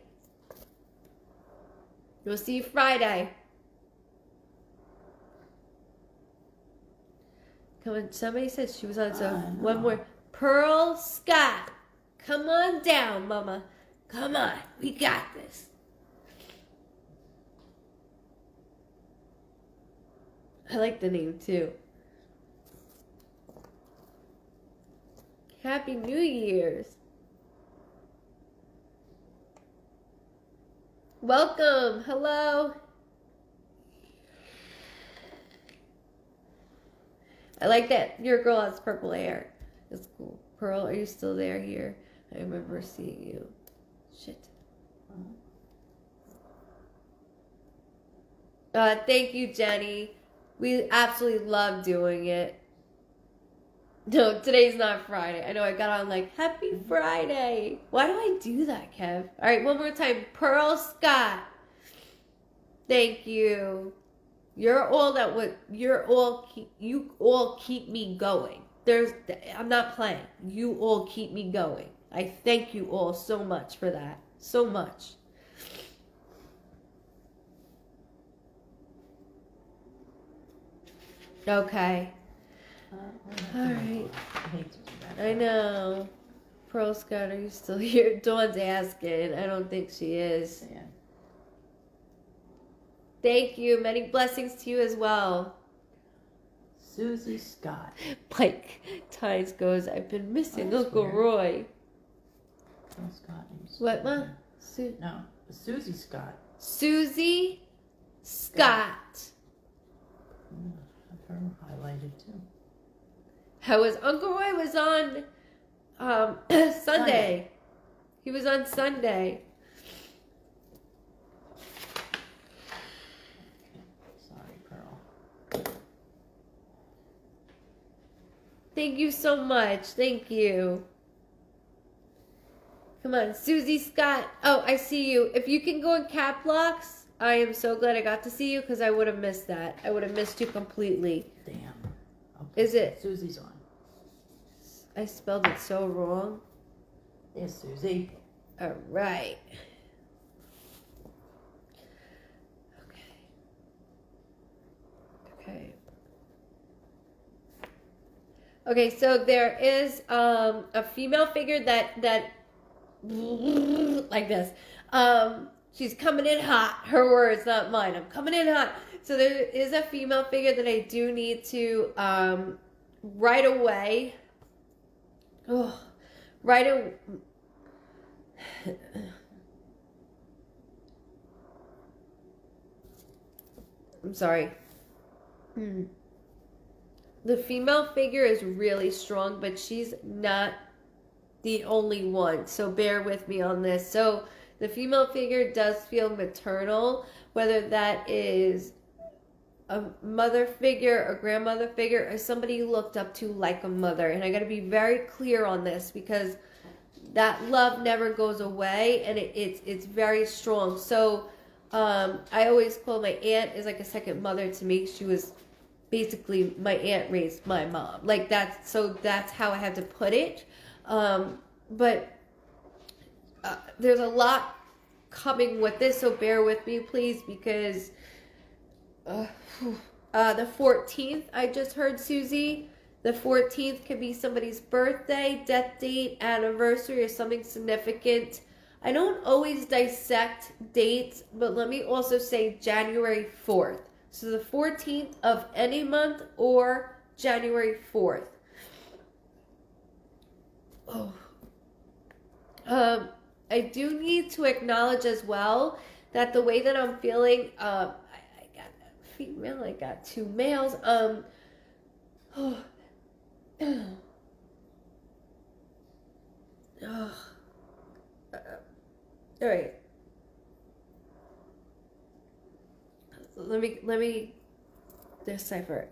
We'll see you Friday. Come on, somebody said she was on, so one more. Pearl Scott. Come on down, Mama. Come on. We got this. I like the name, too. Happy New Year's. Welcome. Hello. I like that your girl has purple hair. That's cool. Pearl, are you still there here? I remember seeing you. Shit. Thank you, Jenny. We absolutely love doing it. No, today's not Friday. I know I got on like, Happy Friday. Why do I do that, Kev? All right, one more time. Pearl Scott. Thank you. You're all that would. You all keep me going. I'm not playing. You all keep me going. I thank you all so much for that. So much. Okay. All right. I hate to do that. I know. Pearl Scott, are you still here? Dawn's asking. I don't think she is. Yeah. Thank you. Many blessings to you as well. Susie Scott. Mike Tynes goes, I've been missing Oh, that's Uncle weird. Roy. Pearl Scott. What, Ma? No, Susie Scott. Susie Scott. I've her highlighted too. How was Uncle Roy was on Sunday. He was on Sunday. Sorry, Pearl. Thank you so much. Thank you. Come on, Susie Scott. Oh, I see you. If you can go in cap locks, I am so glad I got to see you because I would have missed that. I would have missed you completely. Damn. Okay. Is it? Susie's on. I spelled it so wrong. There's Susie. All right. Okay. Okay, so there is a female figure that like this. She's coming in hot. Her words, not mine. I'm coming in hot. So there is a female figure that I do need to right away. Oh, right away. I'm sorry. The female figure is really strong, but she's not the only one. So bear with me on this. So the female figure does feel maternal, whether that is a mother figure, a grandmother figure, or somebody you looked up to like a mother. And I got to be very clear on this because that love never goes away, and it's very strong. So I always call my aunt is like a second mother to me. She was basically my aunt raised my mom. Like that's how I had to put it. But there's a lot coming with this, so bear with me, please, because the 14th, I just heard Susie. The 14th could be somebody's birthday, death date, anniversary, or something significant. I don't always dissect dates, but let me also say January 4th. So the 14th of any month or January 4th. Oh. I do need to acknowledge as well that the way that I'm feeling, I got a female, I got two males. All right. Let me decipher.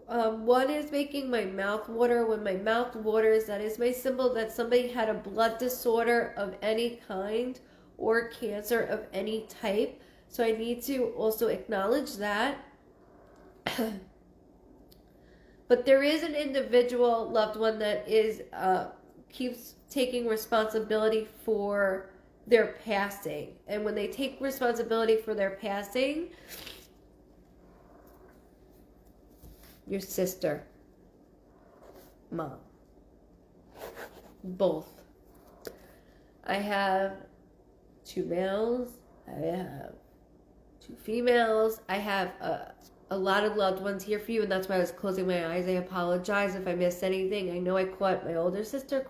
One is making my mouth water. When my mouth waters, that is my symbol that somebody had a blood disorder of any kind or cancer of any type. So I need to also acknowledge that. But there is an individual loved one that is keeps taking responsibility for their passing. And when they take responsibility for their passing, your sister, mom, both. I have two males, I have two females, I have a lot of loved ones here for you, and that's why I was closing my eyes. I apologize if I missed anything. I know I caught my older sister, ?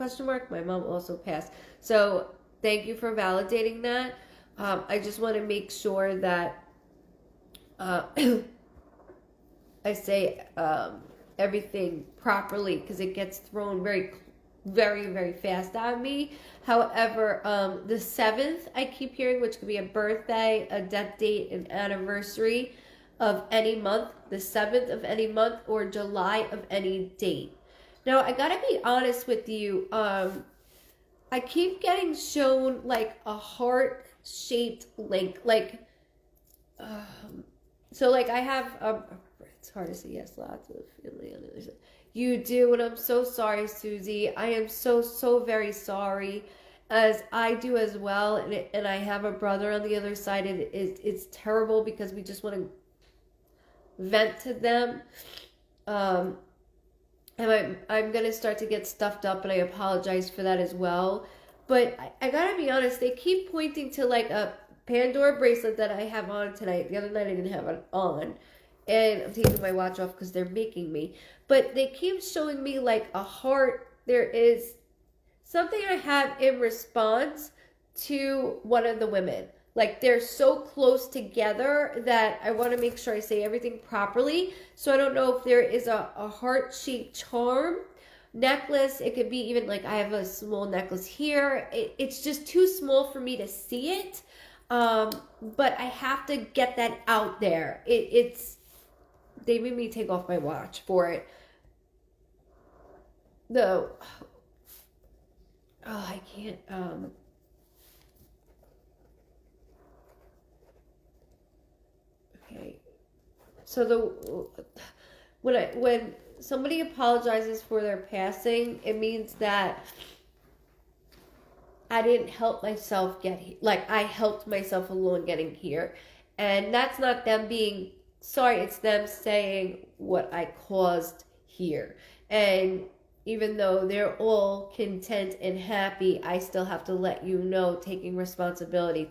My mom also passed. So thank you for validating that. I just want to make sure that I say everything properly because it gets thrown very, very, very fast on me. However, the 7th I keep hearing, which could be a birthday, a death date, an anniversary of any month, the 7th of any month, or July of any date. Now, I gotta be honest with you. I keep getting shown like a heart-shaped link, like So like I have it's hard to say yes, lots of family on the other side. You do, and I'm so sorry, Susie. I am so very sorry, as I do as well. And I have a brother on the other side. It's terrible because we just want to vent to them. And I'm gonna start to get stuffed up, and I apologize for that as well. But I gotta be honest, they keep pointing to like a Pandora bracelet that I have on tonight. The other night I didn't have it on. And I'm taking my watch off because they're making me. But they keep showing me like a heart. There is something I have in response to one of the women. Like they're so close together that I want to make sure I say everything properly. So I don't know if there is a heart-shaped charm necklace. It could be even like I have a small necklace here. It's just too small for me to see it. But I have to get that out there. They made me take off my watch for it. No. Oh, I can't. Okay. So when somebody apologizes for their passing, it means that I didn't help myself get here. Like I helped myself along getting here, and that's not them being sorry. It's them saying what I caused here, and even though they're all content and happy, I still have to let you know, taking responsibility.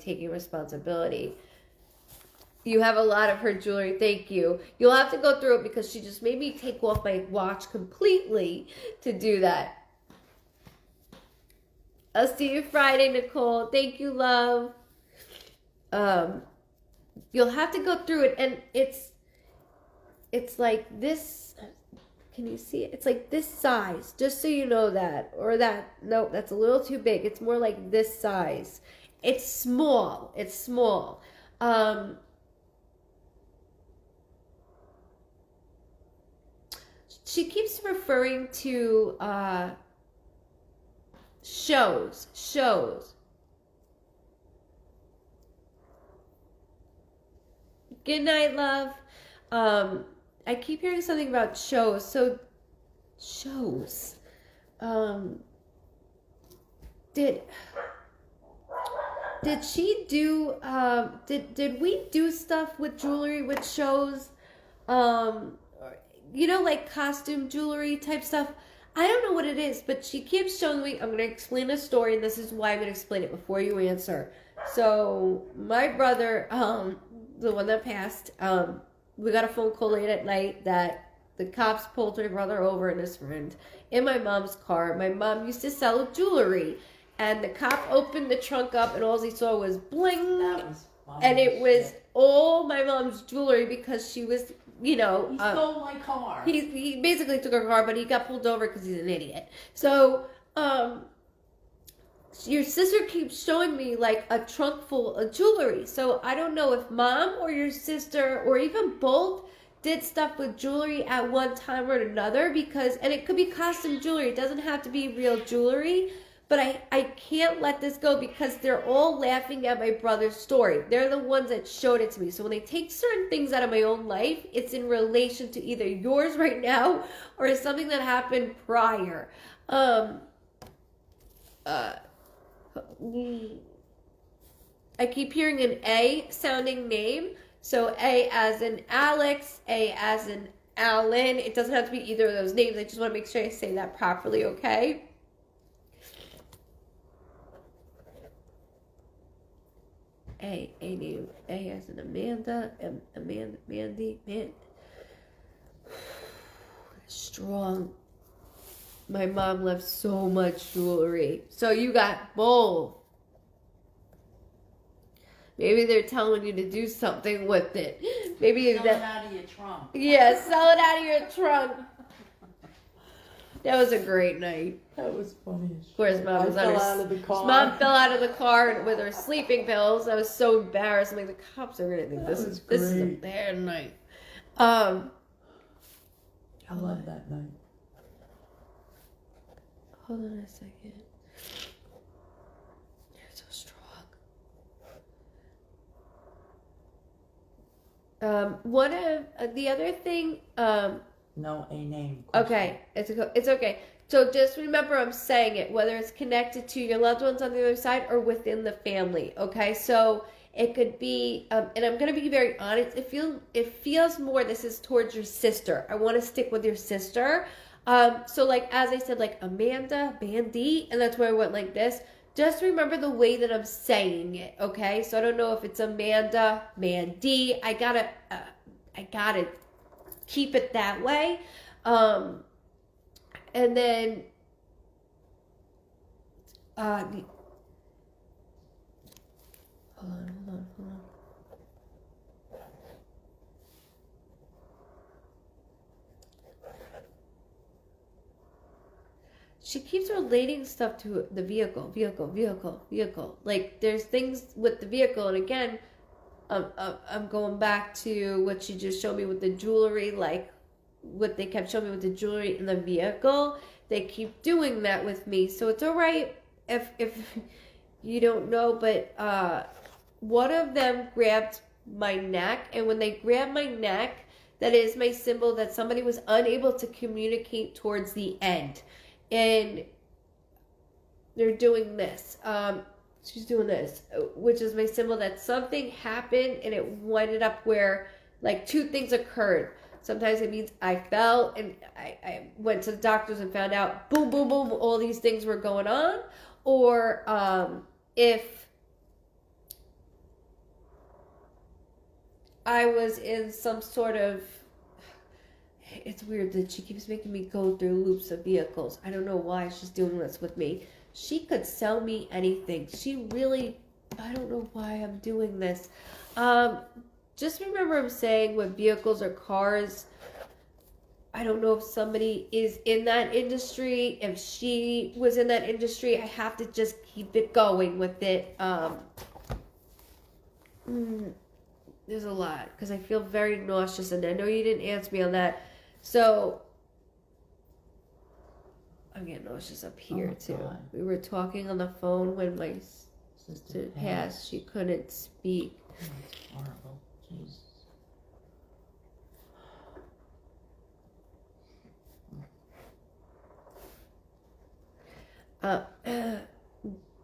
You have a lot of her jewelry. Thank you. You'll have to go through it because she just made me take off my watch completely to do that. I'll see you Friday, Nicole. Thank you, love. You'll have to go through it, and it's like this. Can you see it? It's like this size, just so you know that. Or that, no, that's a little too big. It's more like this size. It's small. She keeps referring to shows. Good night, love. I keep hearing something about shows. So, shows. Did she do? Did we do stuff with jewelry with shows? Like costume jewelry type stuff. I don't know what it is, but she keeps showing me. I'm gonna explain a story, and this is why I'm gonna explain it before you answer. So, my brother, the one that passed, we got a phone call late at night that the cops pulled my brother over and his friend in my mom's car. My mom used to sell jewelry, and the cop opened the trunk up, and all he saw was bling, and it was all my mom's jewelry because she was, he stole my car. He basically took her car, but he got pulled over because he's an idiot. So, your sister keeps showing me like a trunk full of jewelry. So I don't know if mom or your sister or even both did stuff with jewelry at one time or another, and it could be costume jewelry. It doesn't have to be real jewelry, but I can't let this go because they're all laughing at my brother's story. They're the ones that showed it to me. So when they take certain things out of my own life, it's in relation to either yours right now or something that happened prior. I keep hearing an A sounding name. So A as in Alex, A as in Alan. It doesn't have to be either of those names. I just want to make sure I say that properly, okay? A name. A as in Amanda. Mandy. Strong. My mom left so much jewelry. So you got both. Maybe they're telling you to do something with it. Maybe sell it out of your trunk. Yeah, sell it out of your trunk. That was a great night. That was funny. Of course, Mom fell out of the car. Mom fell out of the car with her sleeping pills. I was so embarrassed. I'm like, the cops are gonna think this is a bad night. I love that night. Hold on a second. You're so strong. One of the other thing. No, a name. Okay, it's okay. So just remember, I'm saying it, whether it's connected to your loved ones on the other side or within the family. Okay, so it could be, and I'm gonna be very honest. It feels more. This is towards your sister. I want to stick with your sister. So like as I said, like Amanda, Bandy, and that's why I went like this. Just remember the way that I'm saying it. Okay, so I don't know if it's Amanda, Mandy. I gotta keep it that way. And then hold on. She keeps relating stuff to the vehicle. Like there's things with the vehicle, and again, I'm going back to what she just showed me with the jewelry, like what they kept showing me with the jewelry in the vehicle. They keep doing that with me, so it's all right if you don't know. But one of them grabbed my neck, and when they grabbed my neck, that is my symbol that somebody was unable to communicate towards the end, and they're doing this. She's doing this, which is my symbol that something happened and it winded up where like two things occurred. Sometimes it means I fell and I went to the doctors and found out boom, boom, boom, all these things were going on. Or if I was in some sort of, it's weird that she keeps making me go through loops of vehicles. I don't know why she's doing this with me. She could sell me anything. She really, I don't know why I'm doing this. Just remember I'm saying with vehicles or cars, I don't know if somebody is in that industry. If she was in that industry, I have to just keep it going with it. There's a lot because I feel very nauseous, and I know you didn't answer me on that. So I'm getting nauseous up here too. God. We were talking on the phone when my sister passed. She couldn't speak. That's horrible. Jesus.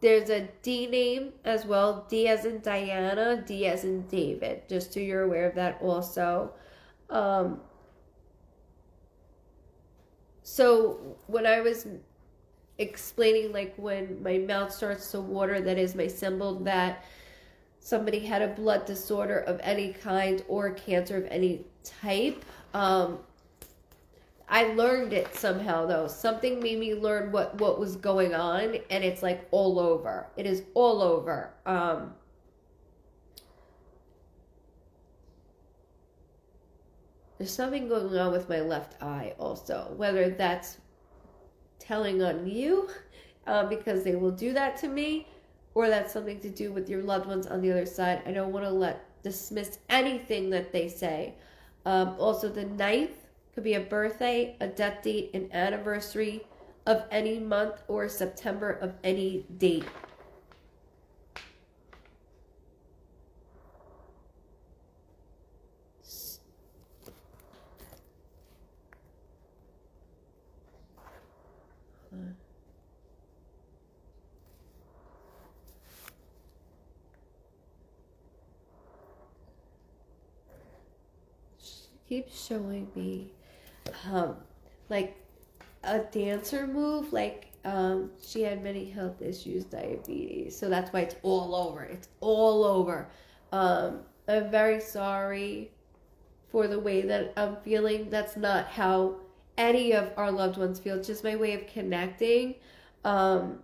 There's a D name as well. D as in Diana, D as in David. Just so you're aware of that also. So when I was explaining, like when my mouth starts to water, that is my symbol that somebody had a blood disorder of any kind or cancer of any type. I learned it somehow though. Something made me learn what was going on, and it's like all over. It is all over. There's something going on with my left eye also, whether that's telling on you because they will do that to me, or that's something to do with your loved ones on the other side. I don't want to dismiss anything that they say. Also, the 9th could be a birthday, a death date, an anniversary of any month, or September of any date. Keeps showing me like a dancer move, like she had many health issues, diabetes, so that's why it's all over. I'm very sorry for the way that I'm feeling. That's not how any of our loved ones feel. It's just my way of connecting, and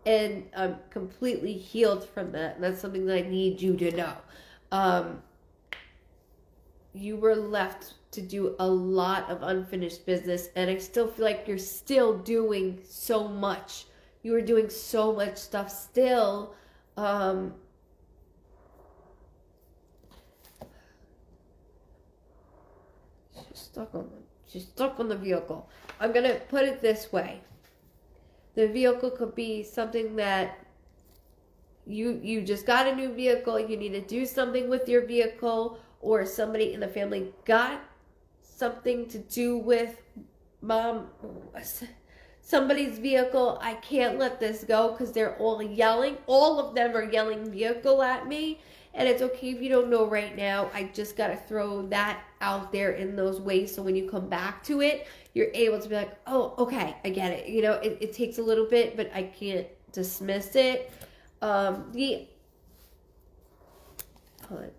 I'm completely healed from that, and that's something that I need you to know. You were left to do a lot of unfinished business, and I still feel like you're still doing so much. You are doing so much stuff still. She's stuck on the vehicle. I'm gonna put it this way. The vehicle could be something that you just got a new vehicle, you need to do something with your vehicle, or somebody in the family got something to do with somebody's vehicle, I can't let this go because they're all yelling. All of them are yelling vehicle at me. And it's okay if you don't know right now. I just got to throw that out there in those ways. So when you come back to it, you're able to be like, oh, okay, I get it. You know, it takes a little bit, but I can't dismiss it. Hold on.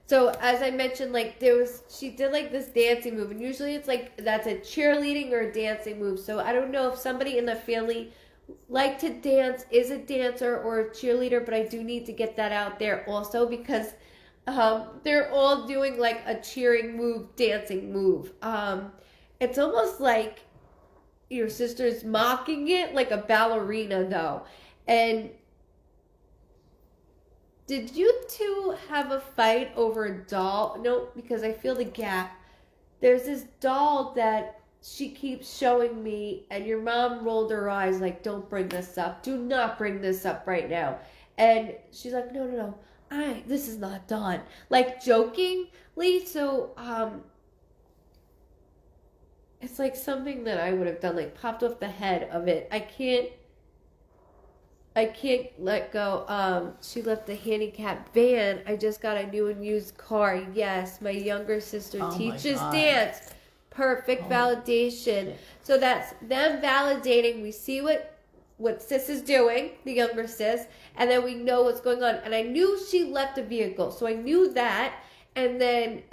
So as I mentioned, like she did like this dancing move, and usually it's like that's a cheerleading or a dancing move. So I don't know if somebody in the family like to dance, is a dancer or a cheerleader, but I do need to get that out there also because they're all doing like a cheering move, dancing move. It's almost like your sister's mocking it like a ballerina though. And did you two have a fight over a doll? No, because I feel the gap. There's this doll that she keeps showing me, and your mom rolled her eyes like, don't bring this up. Do not bring this up right now. And she's like, no, this is not done. Like jokingly. So, it's like something that I would have done, like popped off the head of it. I can't let go. She left the handicap van. I just got a new and used car. Yes, my younger sister teaches dance. Perfect validation. Shit. So that's them validating. We see what sis is doing, the younger sis, and then we know what's going on. And I knew she left the vehicle, so I knew that. And then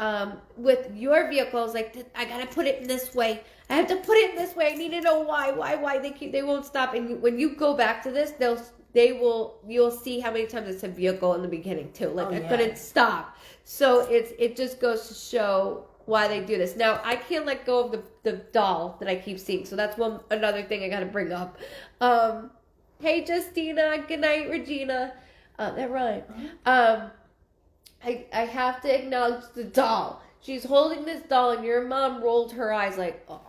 with your vehicle, I was like, I gotta put it in this way. I have to put it in this way. I need to know why they won't stop. And when you go back to this, you'll see how many times it's a vehicle in the beginning too. Like I couldn't stop. So it just goes to show why they do this. Now I can't let go of the doll that I keep seeing. So that's another thing I gotta bring up. Hey Justina, good night Regina. That rhymed. I have to acknowledge the doll. She's holding this doll and your mom rolled her eyes like, oh,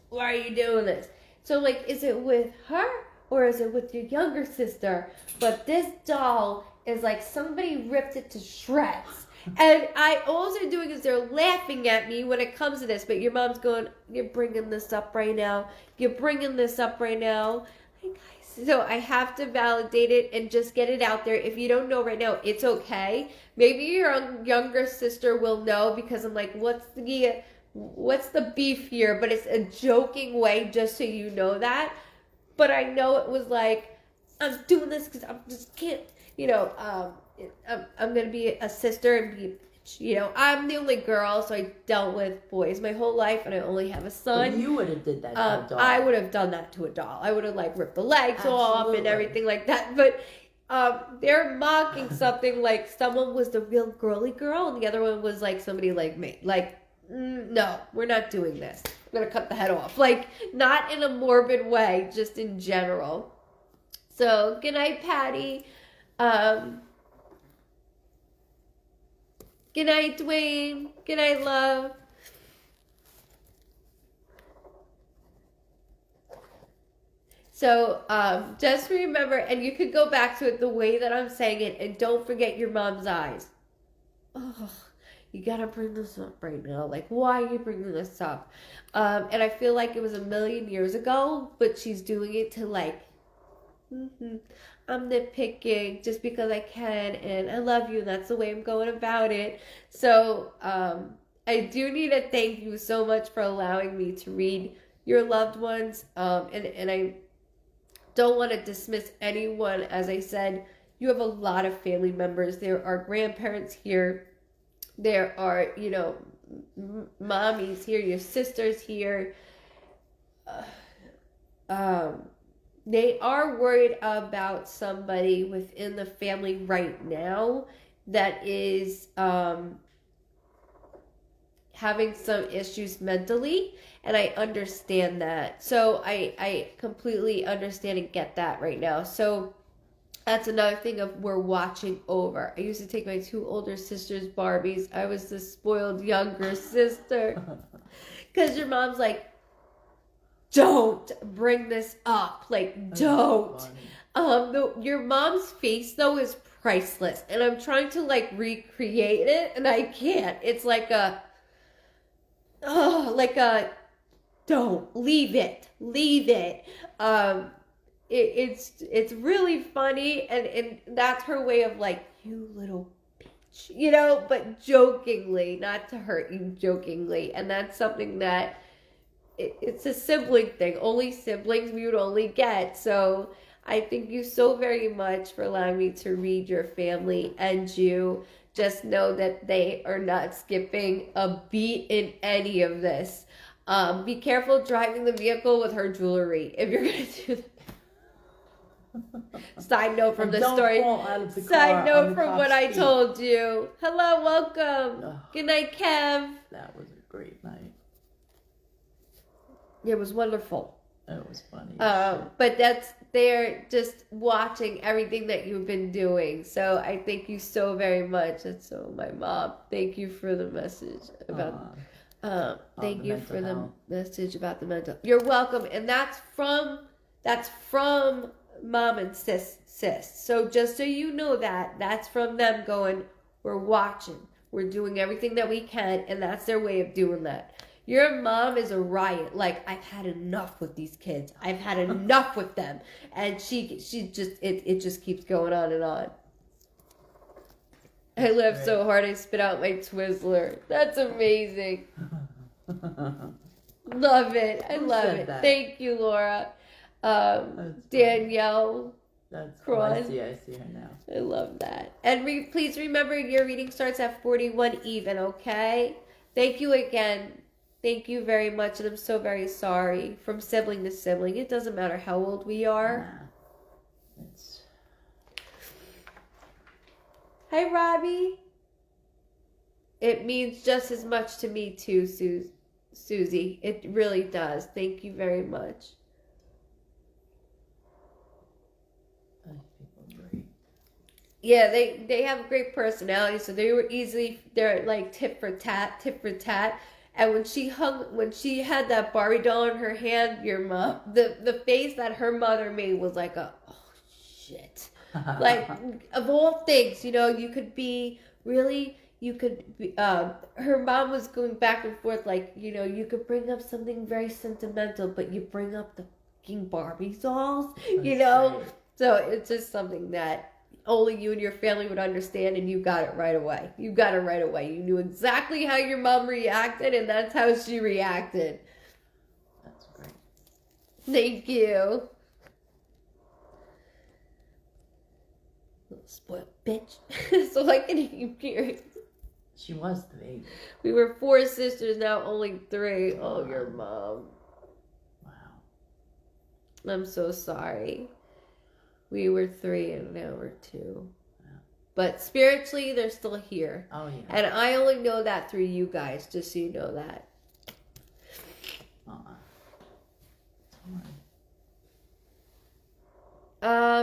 why are you doing this? So like, is it with her or is it with your younger sister? But this doll is like somebody ripped it to shreds. And all they're doing is they're laughing at me when it comes to this. But your mom's going, you're bringing this up right now. You're bringing this up right now. Hey guys. So I have to validate it and just get it out there. If you don't know right now, it's okay. Maybe your younger sister will know because I'm like, what's the beef here? But it's a joking way just so you know that. But I know it was like, I'm doing this because I just can't, I'm going to be a sister and be, I'm the only girl, so I dealt with boys my whole life, and I only have a son. But you would have did that to a doll. I would have done that to a doll. I would have, ripped the legs off and everything like that. But they're mocking something like someone was the real girly girl, and the other one was, somebody like me. No, we're not doing this. I'm going to cut the head off. Not in a morbid way, just in general. So, good night, Patty. Good night, Dwayne. Good night, love. So, just remember, and you could go back to it the way that I'm saying it, and don't forget your mom's eyes. Oh, you gotta bring this up right now. Why are you bringing this up? And I feel like it was a million years ago, but she's doing it to I'm nitpicking just because I can, and I love you, and that's the way I'm going about it. So, I do need to thank you so much for allowing me to read your loved ones, and I don't want to dismiss anyone. As I said, you have a lot of family members. There are grandparents here. There are, mommies here, your sisters here. They are worried about somebody within the family right now that is having some issues mentally, and I understand that. So I completely understand and get that right now. So that's another thing of we're watching over. I used to take my two older sisters' Barbies. I was the spoiled younger sister. Because your mom's like, don't bring this up. Don't. Your mom's face though is priceless, and I'm trying to like recreate it, and I can't. It's like a, oh, like a, don't leave it, leave it. It's really funny, and that's her way of like, you little bitch, you know, but jokingly, not to hurt you, jokingly, and that's something that it's a sibling thing. Only siblings we would only get. So I thank you so very much for allowing me to read your family and you. Just know that they are not skipping a beat in any of this. Be careful driving the vehicle with her jewelry if you're going to do that. Side note from the story. Side note from what I told you. Hello, welcome. Oh, good night, Kev. That was a great night. It was wonderful. It was funny. But they're just watching everything that you've been doing. So I thank you so very much. That's so my mom. Thank you for the message about. Thank you for the message about the mental. You're welcome, and that's from mom and sis. So just so you know that's from them going, we're watching, we're doing everything that we can, and that's their way of doing that. Your mom is a riot. Like, I've had enough with these kids. I've had enough with them. And she just, it just keeps going on and on. I laughed so hard I spit out my Twizzler. That's amazing. Love it. I love it. That? Thank you, Laura. Danielle. That's Cross. I see her now. I love that. And please remember your reading starts at 41 even, okay? Thank you again. Thank you very much, and I'm so very sorry. From sibling to sibling, it doesn't matter how old we are. Nah. It's... Hi, Robbie. It means just as much to me too, Susie. It really does. Thank you very much. Yeah, they have great personality, so they're like tit for tat. And when she had that Barbie doll in her hand, your mom, the face that her mother made was like oh shit. Like, of all things, you know, her mom was going back and forth, like, you know, you could bring up something very sentimental, but you bring up the fucking Barbie dolls, you know? Right. So it's just something that only you and your family would understand, and you got it right away. You got it right away. You knew exactly how your mom reacted, and that's how she reacted. That's great. Thank you. Little spoiled bitch. So I can hear it. She was the baby. We were 4 sisters, now only 3. Oh, your mom. Wow. I'm so sorry. We were 3 and now we're 2. Yeah. But spiritually, they're still here. Oh, yeah. And I only know that through you guys, just so you know that.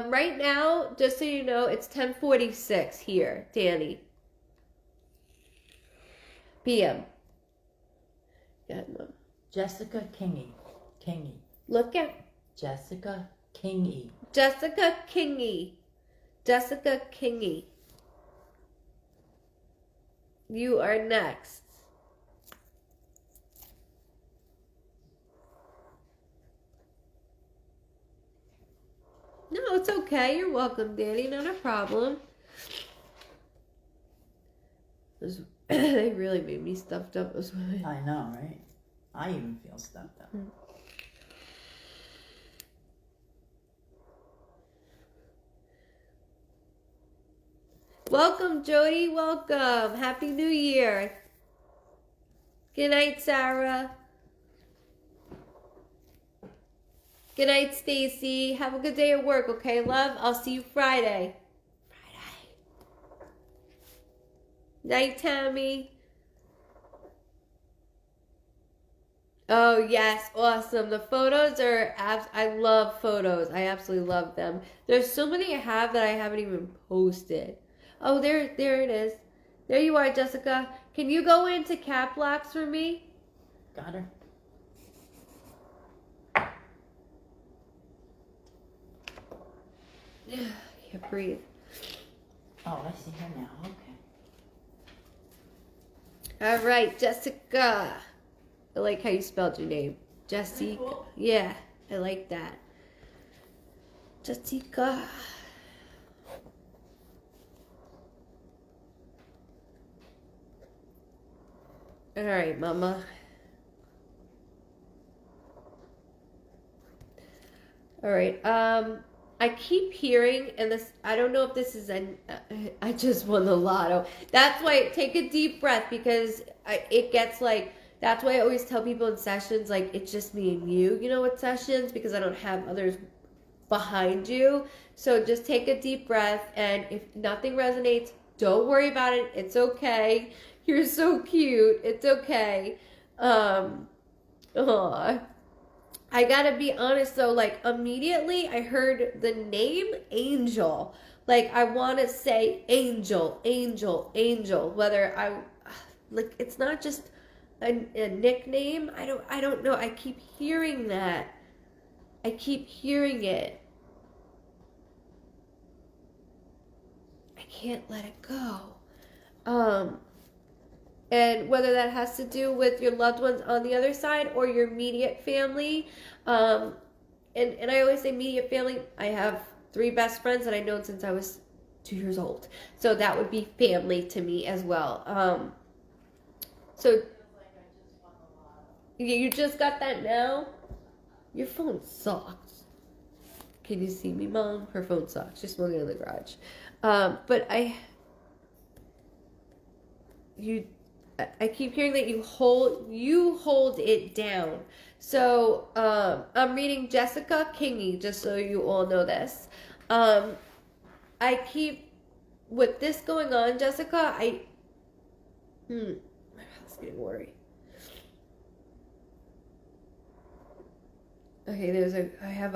Right now, just so you know, it's 10:46 here, Danny. PM. Yeah, no. Jessica Kingy. Look at Jessica Kingy. Jessica Kingy. You are next. No, it's okay. You're welcome, Danny. Not a problem. They really made me stuffed up as well. I know, right? I even feel stuffed up. Welcome, Jody. Welcome. Happy New Year. Good night, Sarah. Good night, Stacy. Have a good day at work, okay, love? I'll see you Friday. Night, Tammy. Oh, yes. Awesome. The photos are... I love photos. I absolutely love them. There's so many I have that I haven't even posted. Oh, there it is. There you are, Jessica. Can you go into cap locks for me? Got her. Can't breathe. Oh, I see her now. Okay. All right, Jessica. I like how you spelled your name. Jessica. Cool. Yeah, I like that. Jessica. All right, Mama. All right. I keep hearing, and this, I don't know if this is I just won the lotto. That's why, take a deep breath, because it gets like, that's why I always tell people in sessions, like, it's just me and you, with sessions, because I don't have others behind you. So just take a deep breath, and if nothing resonates, don't worry about it. It's okay. You're so cute. It's okay. Aw. I gotta be honest though, like immediately I heard the name Angel. Like I want to say Angel, Angel, Angel. Whether like it's not just a nickname. I don't know. I keep hearing that. I keep hearing it. I can't let it go. And whether that has to do with your loved ones on the other side or your immediate family. And I always say immediate family. I have 3 best friends that I've known since I was 2 years old. So that would be family to me as well. So you just got that now? Your phone sucks. Can you see me, Mom? Her phone sucks. She's smoking in the garage. But I keep hearing that you hold it down. So I'm reading Jessica Kingy, just so you all know this. I keep, with this going on, Jessica, my mouth's getting worried. Okay, I have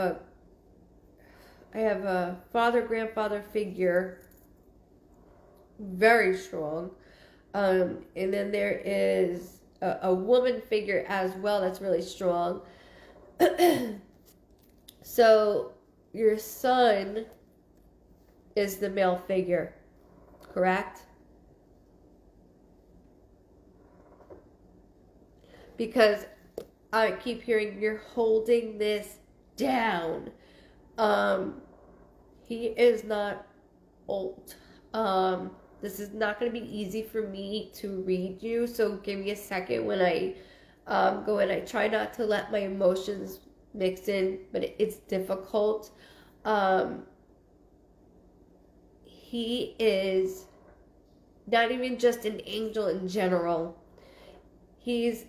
a father, grandfather figure, very strong. And then there is a woman figure as well that's really strong. So your son is the male figure, correct? Because I keep hearing you're holding this down. He is not old. This is not going to be easy for me to read you, so give me a second when I go in. I try not to let my emotions mix in, but it's difficult. He is not even just an angel in general. He's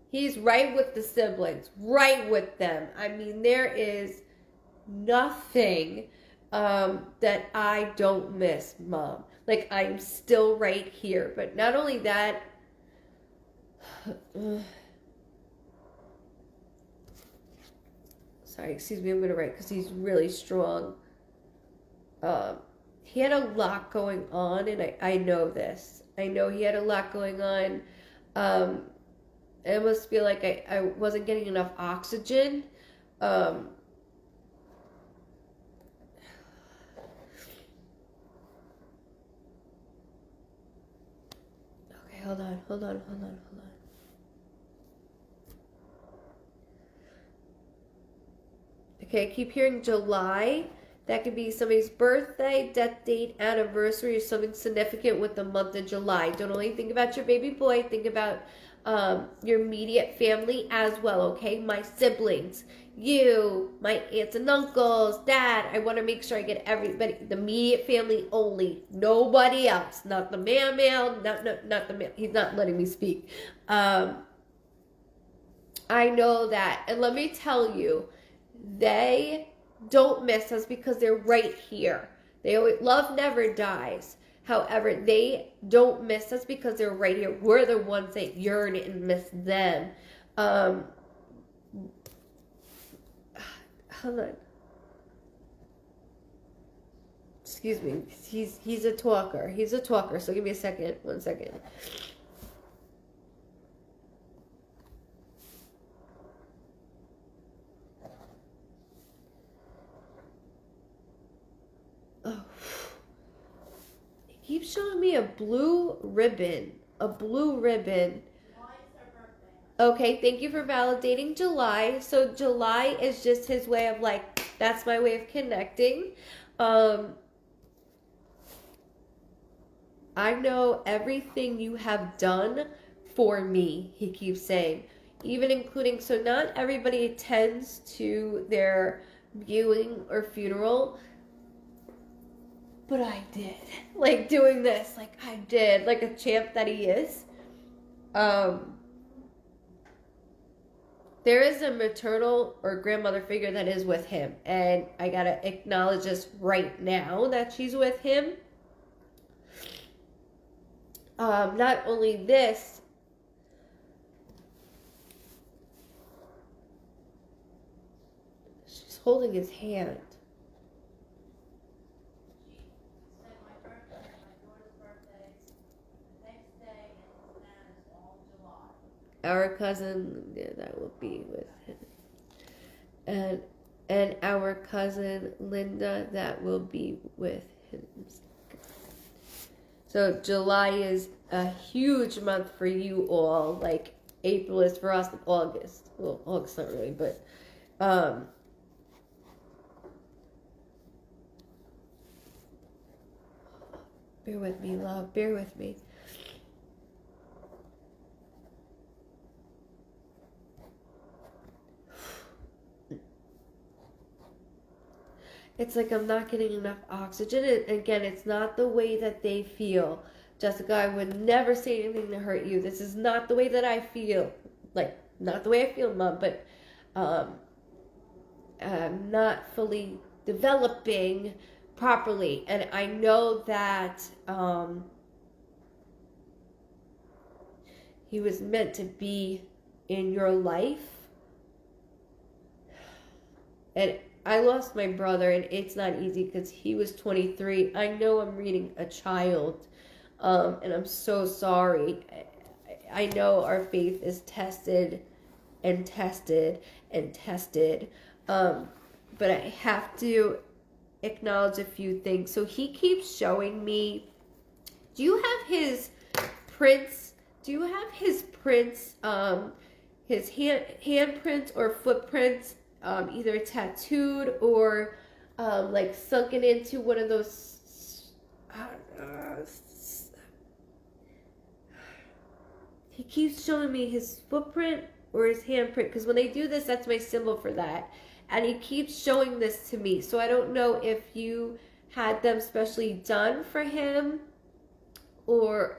he's right with the siblings, right with them. I mean, there is nothing that I don't miss, Mom. Like, I'm still right here. But not only that, sorry, excuse me, I'm gonna write because he's really strong. He had a lot going on, and I know this. I know he had a lot going on. I almost feel like I wasn't getting enough oxygen. Okay, hold on. Okay, I keep hearing July. That could be somebody's birthday, death date, anniversary, or something significant with the month of July. Don't only think about your baby boy, think about your immediate family as well, okay? My siblings, you, my aunts and uncles, dad. I want to make sure I get everybody, the immediate family only. Nobody else. Not the male, not the male. He's not letting me speak. I know that. And let me tell you, they don't miss us because they're right here. They always, love never dies. However, they don't miss us because they're right here. We're the ones that yearn and miss them. Hold on. Excuse me. He's a talker. He's a talker. So give me a second. 1 second. me a blue ribbon. A blue ribbon. Okay, thank you for validating July. So July is just his way of like, that's my way of connecting. I know everything you have done for me, he keeps saying. Even including, so not everybody attends to their viewing or funeral, but I did. Like doing this, like I did, like a champ that he is. There is a maternal or grandmother figure that is with him, and I gotta acknowledge this right now that she's with him. Not only this, she's holding his hand. Our cousin, yeah, that will be with him. And our cousin Linda, that will be with him. So July is a huge month for you all. Like April is for us, August. Well, August not really, but bear with me, love. Bear with me. It's like I'm not getting enough oxygen. And again, it's not the way that they feel. Jessica, I would never say anything to hurt you. This is not the way that I feel. Like, not the way I feel, Mom, but I'm not fully developing properly. And I know that he was meant to be in your life. And I lost my brother, and it's not easy because he was 23. I know I'm reading a child, and I'm so sorry. I know our faith is tested and tested and tested, but I have to acknowledge a few things. So he keeps showing me, do you have his prints? Do you have his prints, his handprints or footprints? Either tattooed or like sunken into one of those. He keeps showing me his footprint or his handprint because when they do this, that's my symbol for that. And he keeps showing this to me. So I don't know if you had them specially done for him or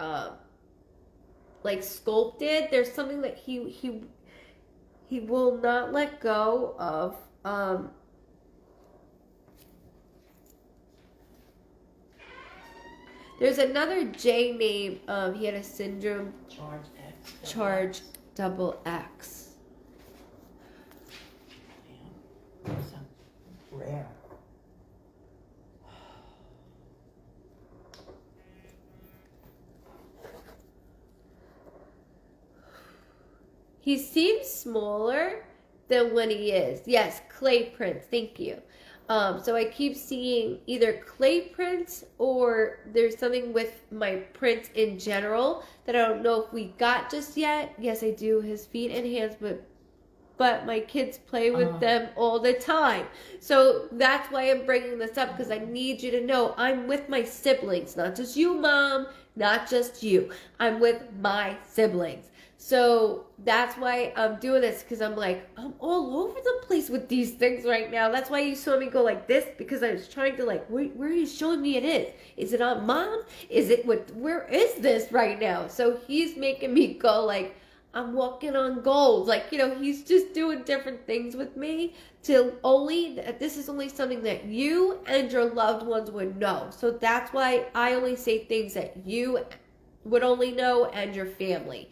like sculpted. There's something that he will not let go of. There's another J name. He had a syndrome. Charge X. Charge double X. Damn. That sounds rare. He seems smaller than when he is. Yes, clay prints. Thank you. So I keep seeing either clay prints or there's something with my prints in general that I don't know if we got just yet. Yes, I do. His feet and hands, but my kids play with them all the time. So that's why I'm bringing this up because I need you to know I'm with my siblings. Not just you, Mom. Not just you. I'm with my siblings. So that's why I'm doing this because I'm like, I'm all over the place with these things right now. That's why you saw me go like this because I was trying to like, where are you showing me it is? Is it on Mom? Is it where is this right now? So he's making me go like, I'm walking on gold. Like, he's just doing different things with me this is only something that you and your loved ones would know. So that's why I only say things that you would only know and your family.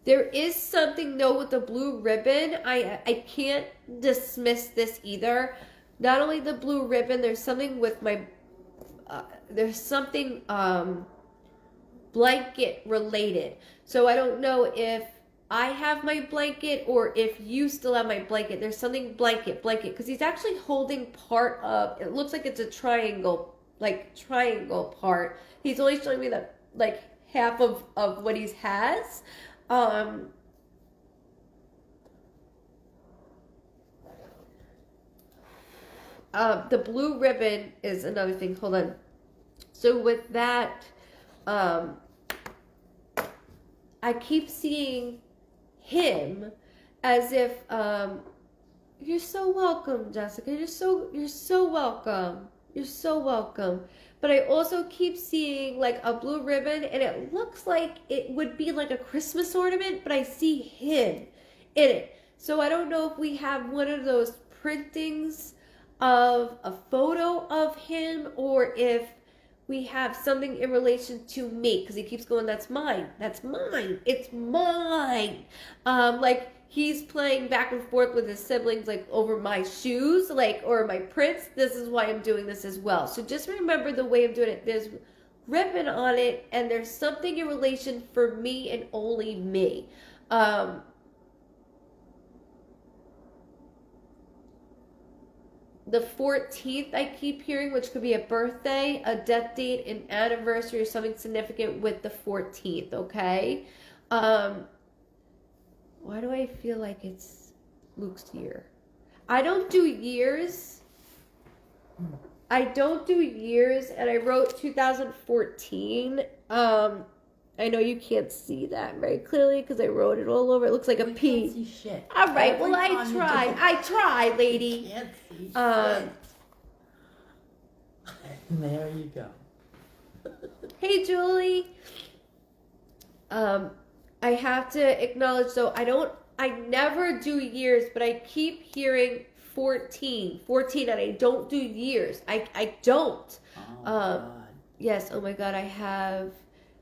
There is something though with the blue ribbon. I can't dismiss this either. Not only the blue ribbon, there's something with my, there's something, blanket related. So I don't know if I have my blanket or if you still have my blanket. There's something blanket, because he's actually holding part of, it looks like it's a triangle, like triangle part. He's only showing me that like half of what he has. The blue ribbon is another thing. Hold on. So with that, I keep seeing him as if you're so welcome, Jessica. You're so welcome. You're so welcome. But I also keep seeing like a blue ribbon, and it looks like it would be like a Christmas ornament, but I see him in it. So I don't know if we have one of those printings of a photo of him, or if we have something in relation to me, because he keeps going, that's mine, it's mine. Like he's playing back and forth with his siblings, like over my shoes, like, or my prints. This is why I'm doing this as well. So just remember the way I'm doing it. There's ribbon on it, and there's something in relation for me and only me. The 14th I keep hearing, which could be a birthday, a death date, an anniversary, or something significant with the 14th, okay? Why do I feel like it's Luke's year? I don't do years. And I wrote 2014. I know you can't see that very clearly because I wrote it all over. It looks like a P. Can't see shit. All right, Every well, time you I try, lady. You can't see shit. There you go. Hey, Julie. I have to acknowledge, though, I never do years, but I keep hearing 14, and I don't do years. I don't. Oh, God. Yes, oh my God, I have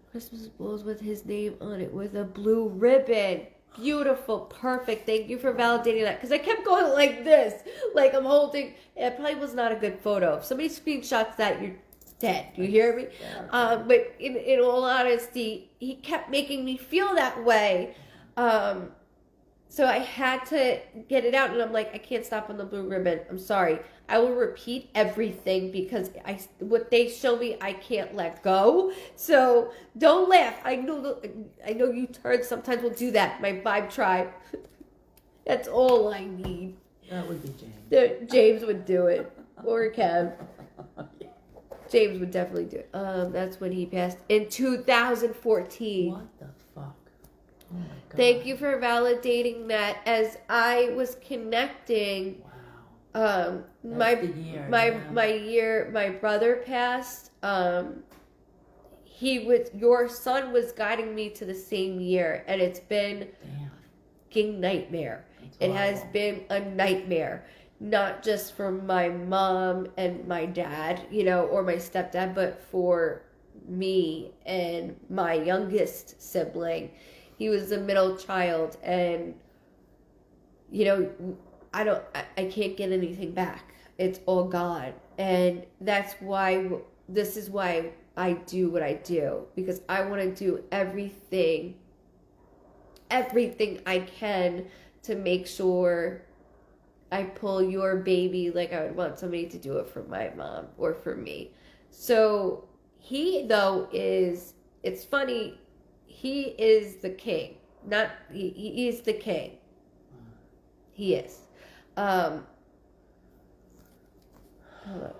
Christmas balls with his name on it with a blue ribbon. Beautiful, perfect. Thank you for validating that, because I kept going like this, like I'm holding. It probably was not a good photo. If somebody screenshots that, you're dead. You hear me? But in all honesty, he kept making me feel that way. So I had to get it out, and I'm like, I can't stop on the blue ribbon. I'm sorry. I will repeat everything because what they show me, I can't let go. So don't laugh. I know you turds sometimes will do that. My vibe tribe. That's all I need. That would be James. James would do it, or Kev. James would definitely do it. That's when he passed in 2014. What the fuck? Oh my God. Thank you for validating that. As I was connecting, my brother passed. Your son was guiding me to the same year, and it's been a fucking nightmare. It has been a nightmare. Not just for my mom and my dad, or my stepdad, but for me and my youngest sibling. He was the middle child, and I can't get anything back. It's all gone. And this is why I do what I do, because I want to do everything I can to make sure I pull your baby like I would want somebody to do it for my mom or for me. So it's funny, he is the king. He is the king. He is. Hold on.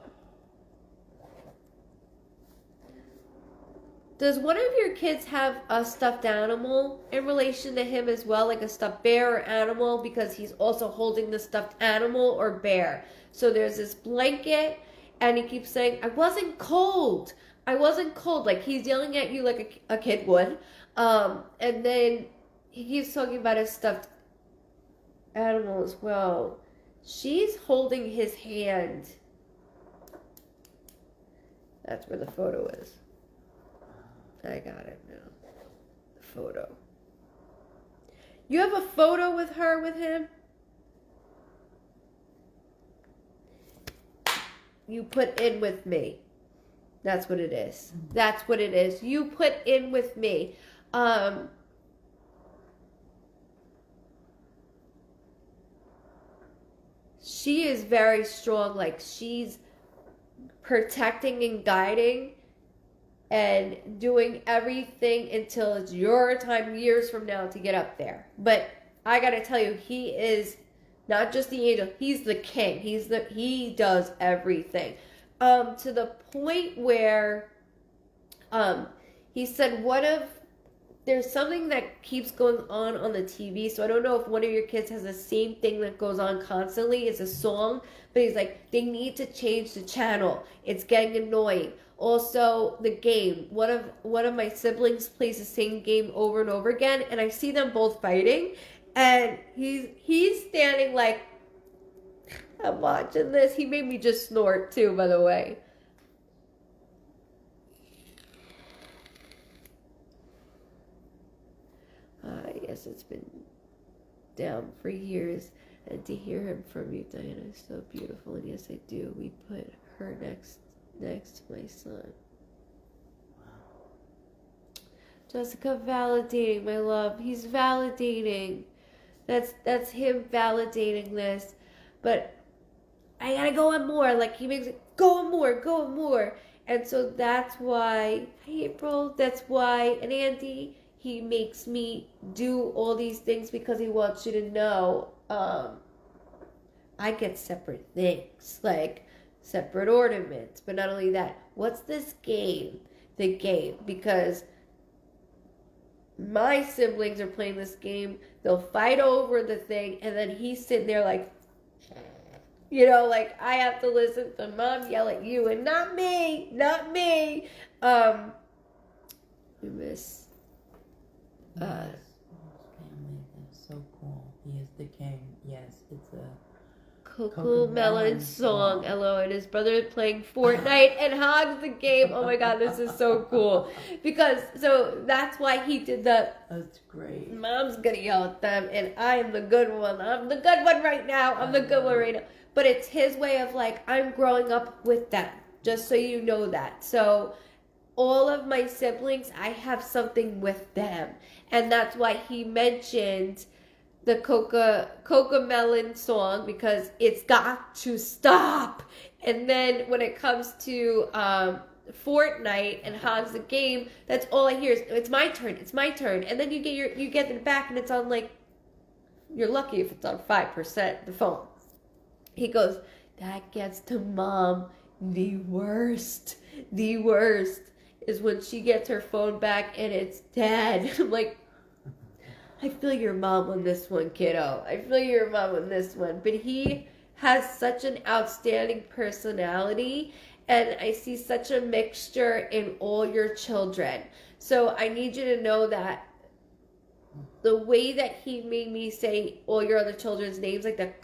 Does one of your kids have a stuffed animal in relation to him as well, like a stuffed bear or animal, because he's also holding the stuffed animal or bear? So there's this blanket, and he keeps saying, I wasn't cold, like he's yelling at you like a kid would. And then he keeps talking about his stuffed animal as well. She's holding his hand. That's where the photo is. I got it now. The photo. You have a photo with her, with him? You put in with me. That's what it is. That's what it is. You put in with me. she is very strong. Like, she's protecting and guiding and doing everything until it's your time years from now to get up there. But I gotta tell you, he is not just the angel, he's the king. He does everything. To the point where he said there's something that keeps going on the TV, so I don't know if one of your kids has the same thing that goes on constantly. It's a song, but he's like, they need to change the channel. It's getting annoying. Also, the game. One of my siblings plays the same game over and over again, and I see them both fighting, and he's standing like, I'm watching this. He made me just snort too, by the way. Yes, it's been down for years, and to hear him from you, Diana, is so beautiful. And yes, I do. We put her next to my son. Jessica validating, my love. He's validating. That's him validating this. But I gotta go on more. Like, he makes it, go on more. And so that's why, hey April, that's why, and Andy, he makes me do all these things because he wants you to know I get separate things, like separate ornaments. But not only that, what's this game? The game. Because my siblings are playing this game. They'll fight over the thing, and then he's sitting there like, like, I have to listen to mom yell at you and not me. We miss family. That's so cool. He is the king. Yes, it's a Coco Melon song. Hello, and his brother playing Fortnite and hogs the game. Oh my god, this is so cool. So that's why he did that. That's great. Mom's gonna yell at them, and I am the good one. I'm the good one right now. I'm the good one right now. But it's his way of like, I'm growing up with them. Just so you know that. So all of my siblings, I have something with them. And that's why he mentioned the Coca Melon song, because it's got to stop. And then when it comes to Fortnite and hogs the game, that's all I hear is, it's my turn. And then you get it back, and it's on, like, you're lucky if it's on 5%, the phone. He goes, that gets to mom the worst. The worst is when she gets her phone back and it's dead. I'm like, I feel your mom on this one, kiddo. I feel your mom on this one. But he has such an outstanding personality, and I see such a mixture in all your children. So I need you to know that the way that he made me say all your other children's names, like that's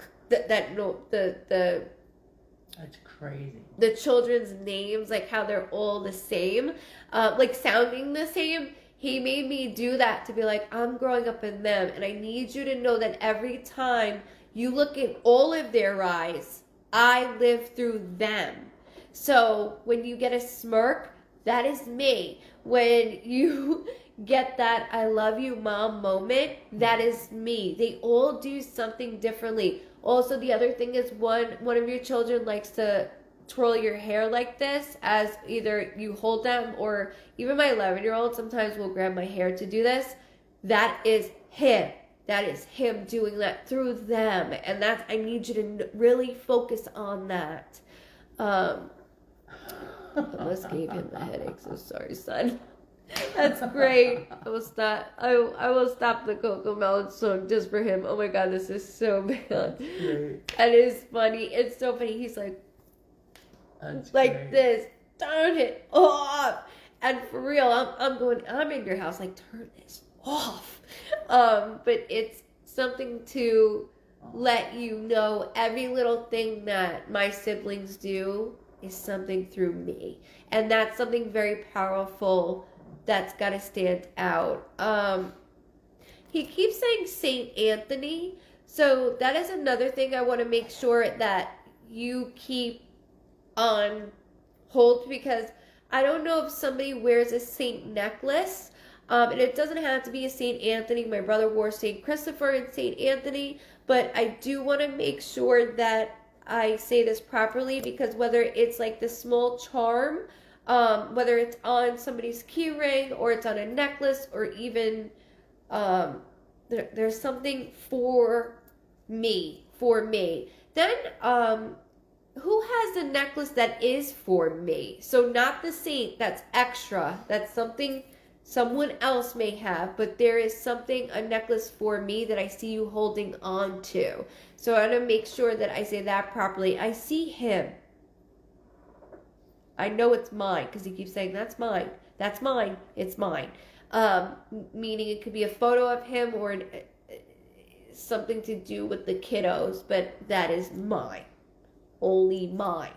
crazy. The children's names, like how they're all the same, like sounding the same. He made me do that to be like, I'm growing up in them, and I need you to know that every time you look in all of their eyes, I live through them. So when you get a smirk, that is me. When you get that I love you mom moment, that is me. They all do something differently. Also, the other thing is one of your children likes to twirl your hair like this, as either you hold them, or even my 11-year-old sometimes will grab my hair to do this. That is him. That is him doing that through them. And that's, I need you to really focus on that. I almost gave him a headache, so sorry, son. That's great. I will stop the Coco Melon song just for him. Oh my god, this is so bad. That's great. And it's funny. It's so funny. He's like, that's like great. this. Turn it off. And for real, I'm in your house like, turn this off. But it's something to let you know every little thing that my siblings do is something through me. And that's something very powerful that's got to stand out. He keeps saying Saint Anthony. So that is another thing I want to make sure that you keep on hold, because I don't know if somebody wears a saint necklace. And it doesn't have to be a St. Anthony. My brother wore St. Christopher and St. Anthony, but I do want to make sure that I say this properly, because whether it's like the small charm, whether it's on somebody's key ring or it's on a necklace, or even there's something for me. Then who has a necklace that is for me? So not the saint, that's extra. That's something someone else may have, but there is something, a necklace for me that I see you holding on to. So I want to make sure that I say that properly. I see him. I know it's mine because he keeps saying, that's mine, it's mine. Meaning it could be a photo of him or something to do with the kiddos, but that is mine. Only mine.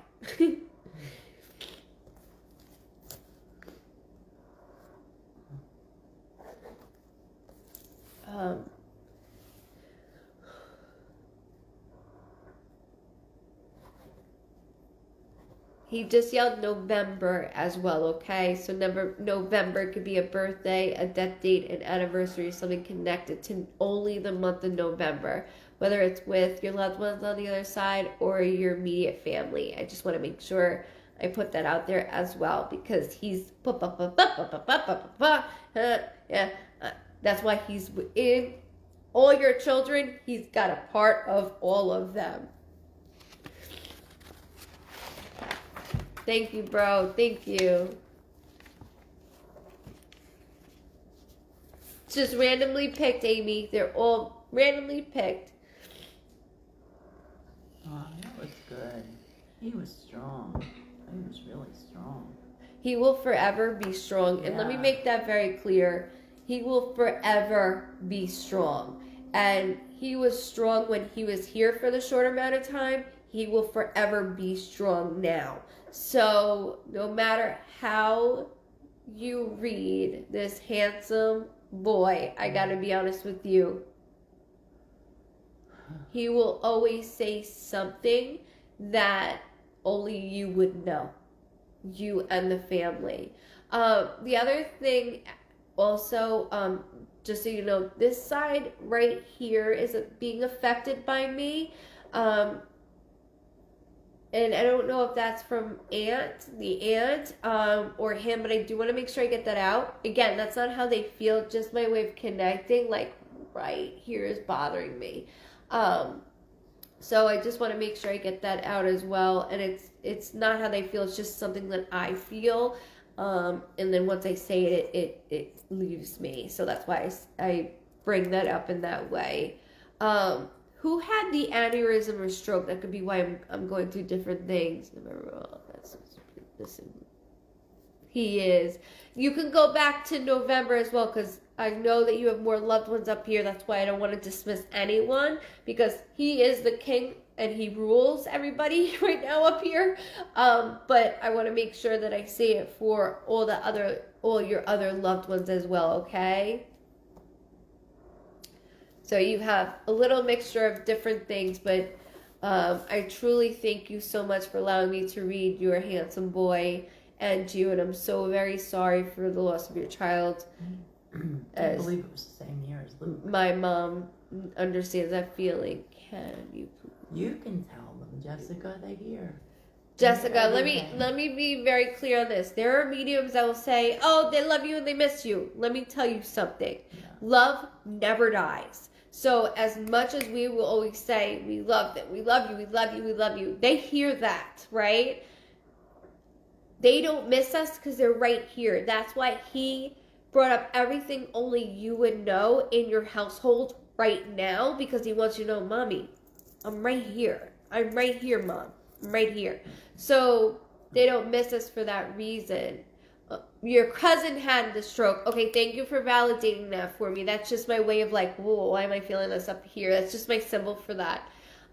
He just yelled November as well, okay? So November could be a birthday, a death date, an anniversary, something connected to only the month of November, whether it's with your loved ones on the other side or your immediate family. I just want to make sure I put that out there as well, because he's that's why he's in all your children. He's got a part of all of them. Thank you, bro. Thank you. It's just randomly picked, Amy. They're all randomly picked. Oh, that was good. He was strong. He was really strong. He will forever be strong. And let me make that very clear. He will forever be strong. And he was strong when he was here for the short amount of time. He will forever be strong now. So no matter how you read this handsome boy, I gotta be honest with you, he will always say something that only you would know, you and the family. The other thing also, just so you know, this side right here is being affected by me. And I don't know if that's from the aunt, or him, but I do want to make sure I get that out. Again, that's not how they feel, just my way of connecting, like right here is bothering me. So I just want to make sure I get that out as well. And it's not how they feel, it's just something that I feel. And then once I say it, it leaves me. So that's why I bring that up in that way. Who had the aneurysm or stroke? That could be why I'm going through different things. He is. You can go back to November as well, because I know that you have more loved ones up here. That's why I don't want to dismiss anyone, because he is the king and he rules everybody right now up here. But I want to make sure that I say it for all your other loved ones as well, okay? So you have a little mixture of different things, but I truly thank you so much for allowing me to read your handsome boy and you, and I'm so very sorry for the loss of your child. I believe it was the same year as Luke. My mom understands that feeling. Can you please? You can tell them, Jessica, they hear. Jessica, let me be very clear on this. There are mediums that will say, oh, they love you and they miss you. Let me tell you something. Yeah. Love never dies. So as much as we will always say, we love them, we love you, we love you, we love you, they hear that, right? They don't miss us because they're right here. That's why he brought up everything only you would know in your household right now, because he wants you to know, Mommy, I'm right here. I'm right here, Mom. I'm right here. So they don't miss us for that reason. Your cousin had the stroke. Okay, thank you for validating that for me. That's just my way of like, whoa, why am I feeling this up here? That's just my symbol for that.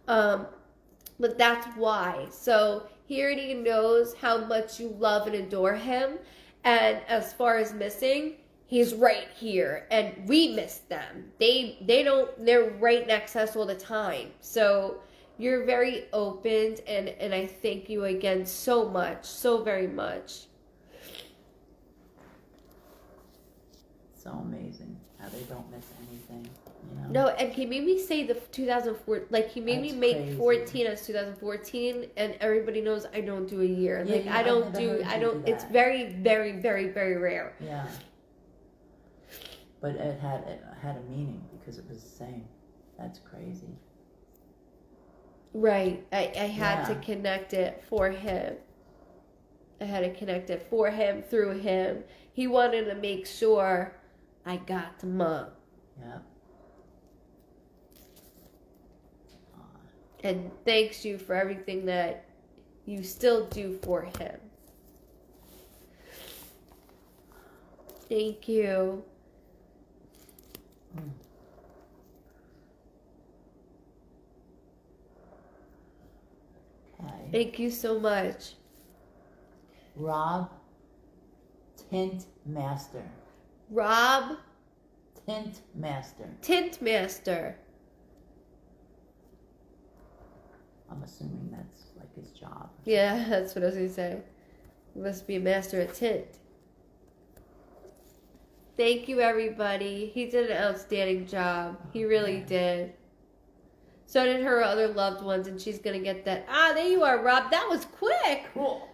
But that's why. So he already knows how much you love and adore him. And as far as missing, he's right here. And we miss them. They're right next to us all the time. So you're very open, and I thank you again so much, so very much. so amazing how they don't miss anything, you know? No, and he made me say the 2004, like he made That's me make crazy. 14 as 2014, and everybody knows I don't do a year. Yeah, Like yeah, I I've don't never do, heard I you don't. do It's that. very, very, very, very rare. Yeah. But it had a meaning because it was the same. That's crazy. Right. I had to Yeah. connect it for him. I had to connect it for him through him. He wanted to make sure I got to Mom. Yeah. And thanks you for everything that you still do for him. Thank you. Mm. Okay. Thank you so much. Rob, Tint Master. Rob, Tint Master. Tint Master. I'm assuming that's like his job. Yeah, that's what I was going to say. He must be a master at tint. Thank you, everybody. He did an outstanding job. He really did. So did her other loved ones, and she's going to get that. Ah, there you are, Rob. That was quick. Cool.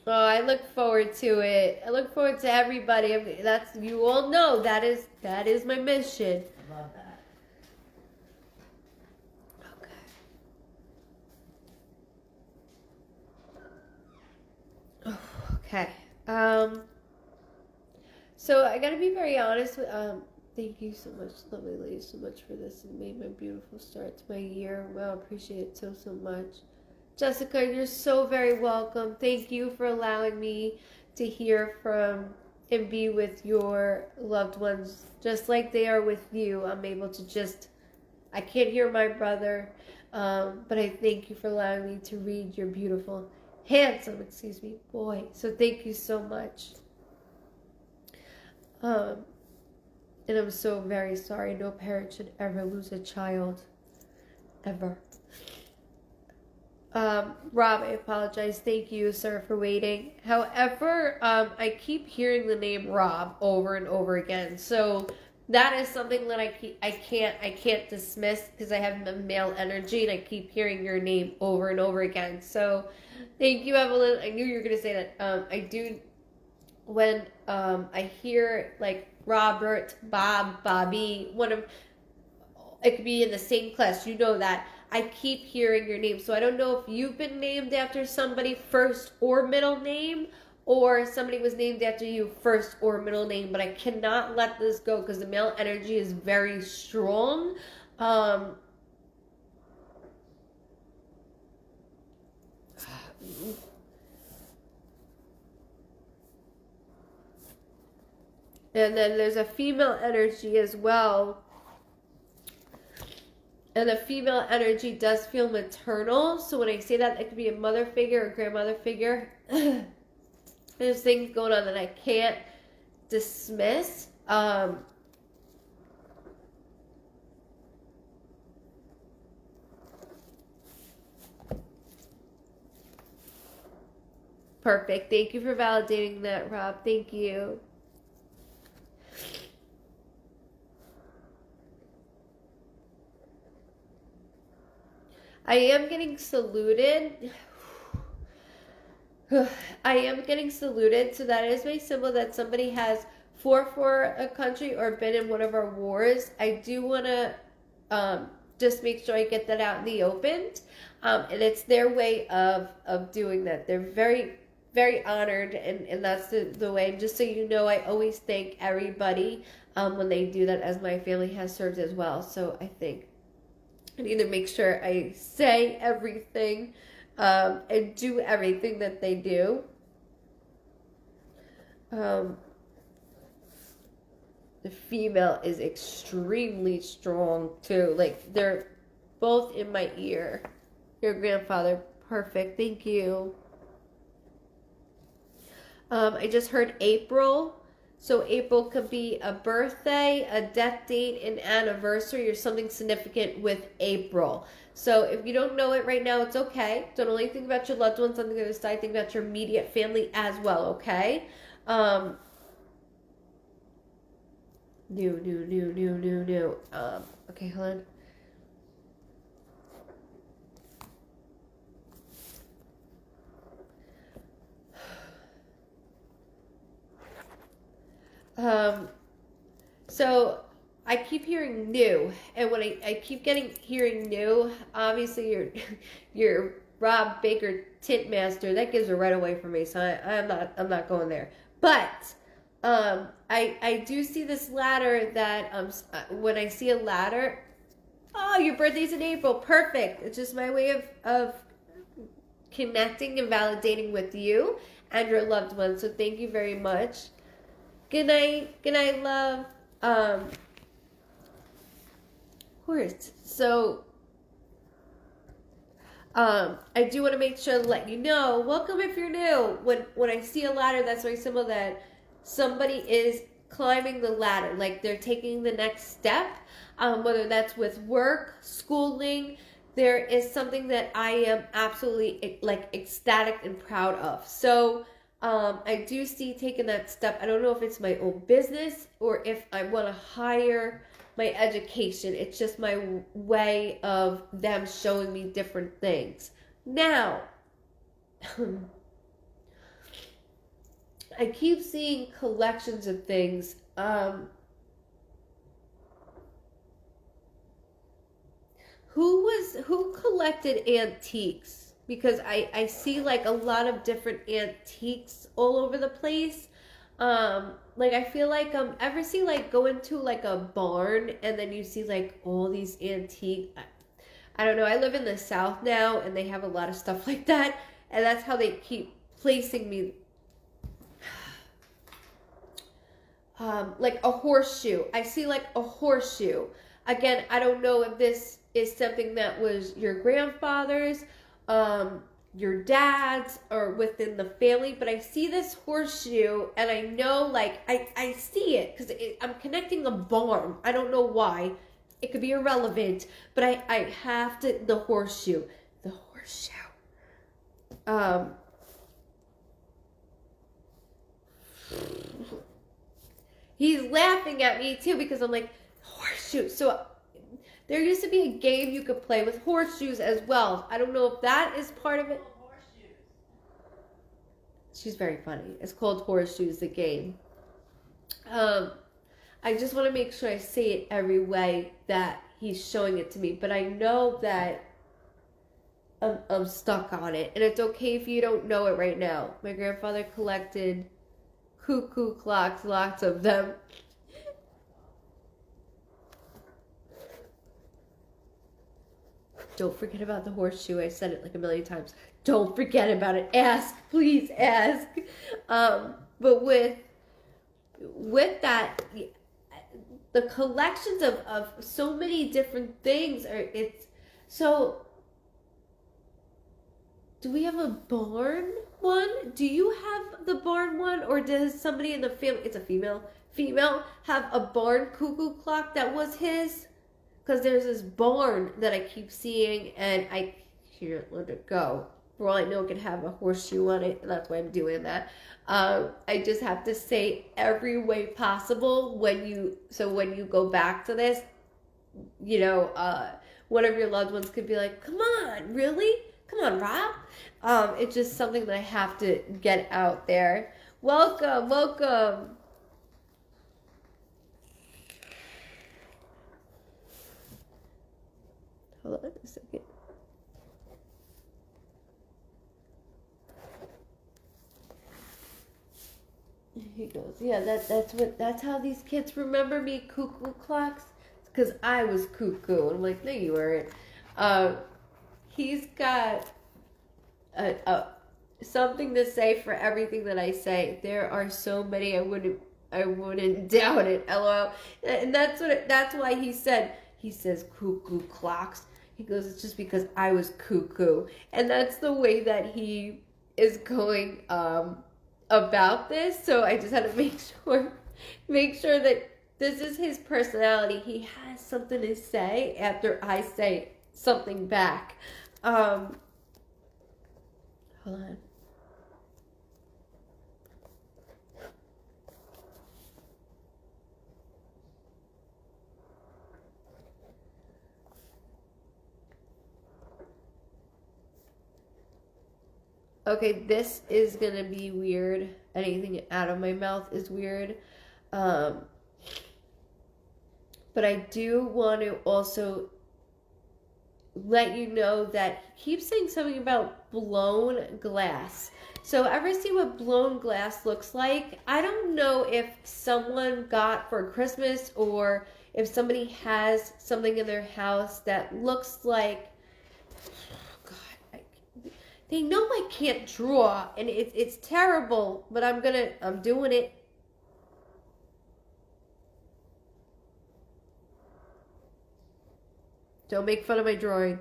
Oh, I look forward to it. I look forward to everybody. That's, you all know that is my mission. I love that. Okay. So I gotta be very honest with thank you so much, lovely ladies, so much for this. It made my beautiful start to my year. Wow, appreciate it so much. Jessica, you're so very welcome. Thank you for allowing me to hear from and be with your loved ones just like they are with you. I'm able to I can't hear my brother, but I thank you for allowing me to read your beautiful, handsome, boy. So thank you so much. And I'm so very sorry. No parent should ever lose a child. Ever. Rob, I apologize. Thank you, sir, for waiting. However, I keep hearing the name Rob over and over again. So that is something that I can't dismiss because I have a male energy and I keep hearing your name over and over again. So thank you, Evelyn. I knew you were going to say that. I do, when I hear like Robert, Bob, Bobby, it could be in the same class. You know that. I keep hearing your name. So I don't know if you've been named after somebody first or middle name, or somebody was named after you first or middle name, but I cannot let this go because the male energy is very strong. And then there's a female energy as well. And the female energy does feel maternal. So when I say that, it could be a mother figure or grandmother figure. There's things going on that I can't dismiss. Perfect. Thank you for validating that, Rob. Thank you. I am getting saluted. I am getting saluted. So that is my symbol that somebody has fought for a country or been in one of our wars. I do want to just make sure I get that out in the open. And it's their way of doing that. They're very, very honored. And that's the way. And just so you know, I always thank everybody when they do that, as my family has served as well. So I think I need to make sure I say everything and do everything that they do. The female is extremely strong too. Like, they're both in my ear. Your grandfather, perfect. Thank you. I just heard April. So April could be a birthday, a death date, an anniversary, or something significant with April. So if you don't know it right now, it's okay. Don't only think about your loved ones on the other side. Think about your immediate family as well, okay? New. Okay, hold on. So I keep hearing new, and when I keep hearing new, obviously your Rob Baker Tint Master, that gives a right away for me, so I'm not going there. But I do see this ladder that when I see a ladder, oh, your birthday's in April, perfect. It's just my way of connecting and validating with you and your loved ones. So thank you very much. Good night, love. Horse. So, I do want to make sure to let you know. Welcome if you're new. When I see a ladder, that's very symbol that somebody is climbing the ladder, like they're taking the next step. Whether that's with work, schooling, there is something that I am absolutely like ecstatic and proud of. So. I do see taking that step. I don't know if it's my own business or if I want to hire my education. It's just my way of them showing me different things. Now, I keep seeing collections of things. Who collected antiques? Because I see like a lot of different antiques all over the place. Like I feel like ever see like go into like a barn and then you see like all these antique. I don't know. I live in the South now and they have a lot of stuff like that, and that's how they keep placing me. Like a horseshoe. I see like a horseshoe. Again, I don't know if this is something that was your grandfather's, your dad's, or within the family, but I see this horseshoe and I know like I see it because I'm connecting a barn. I don't know why. It could be irrelevant, but I have to, the horseshoe. He's laughing at me too because I'm like, horseshoe. So there used to be a game you could play with horseshoes as well. I don't know if that is part of it. She's very funny. It's called Horseshoes, the game. I just want to make sure I say it every way that he's showing it to me. But I know that I'm stuck on it. And it's okay if you don't know it right now. My grandfather collected cuckoo clocks, lots of them. Don't forget about the horseshoe. I said it like a million times. Don't forget about it. Ask, please ask. But with that, the collections of so many different things it's so. Do we have a barn one? Do you have the barn one, or does somebody in the family? It's a female have a barn cuckoo clock that was his? Because there's this barn that I keep seeing, and I can't let it go. For all I know, it could have a horseshoe on it, and that's why I'm doing that. I just have to say every way possible when you go back to this, one of your loved ones could be like, come on, really? Come on, Rob. It's just something that I have to get out there. Welcome. Hold on a second. He goes, yeah, that's how these kids remember me, cuckoo clocks. It's because I was cuckoo. And I'm like, no, you weren't. He's got something to say for everything that I say. There are so many, I wouldn't doubt it. LOL. And that's why he says cuckoo clocks. He goes, it's just because I was cuckoo. And that's the way that he is going about this. So I just had to make sure make sure that this is his personality. He has something to say after I say something back. Hold on. Okay, this is gonna be weird. Anything out of my mouth is weird. But I do want to also let you know that he keeps saying something about blown glass. So ever see what blown glass looks like? I don't know if someone got for Christmas or if somebody has something in their house that looks like, they know I can't draw, and it's terrible, but I'm doing it. Don't make fun of my drawing.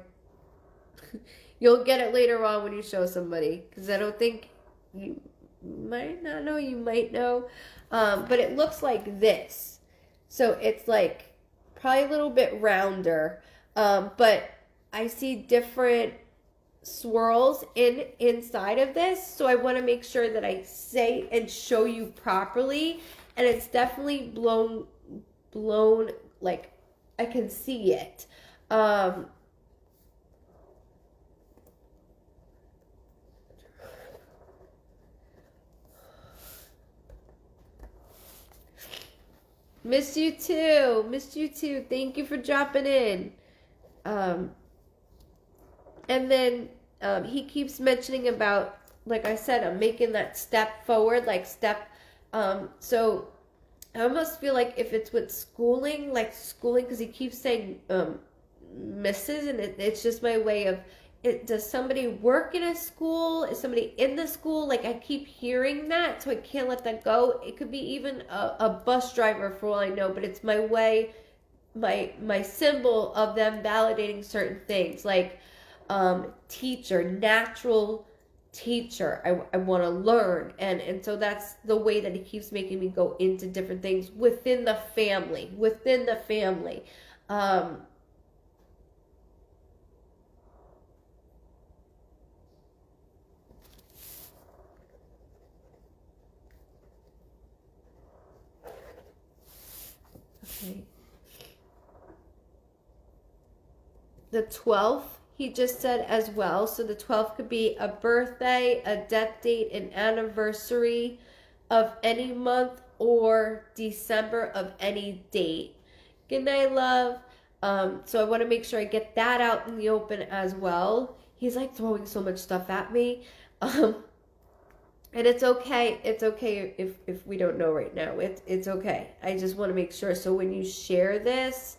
You'll get it later on when you show somebody, because I don't think, you might not know, you might know, but it looks like this. So it's like probably a little bit rounder, but I see different swirls inside of this, so I want to make sure that I say and show you properly, and it's definitely blown like I can see it. Missed you too. Thank you for dropping in. And then he keeps mentioning about, like I said, I'm making that step forward, so I almost feel like if it's with schooling, because he keeps saying misses, and it's just my way of, does somebody work in a school? Is somebody in the school? Like, I keep hearing that, so I can't let that go. It could be even a bus driver for all I know, but it's my way, my symbol of them validating certain things, like teacher, natural teacher. I want to learn, and so that's the way that he keeps making me go into different things within the family. Okay. The 12th, he just said as well. So the 12th could be a birthday, a death date, an anniversary of any month, or December of any date. Good night, love. So I want to make sure I get that out in the open as well. He's like throwing so much stuff at me. And it's okay. It's okay if we don't know right now. It's okay. I just want to make sure. So when you share this,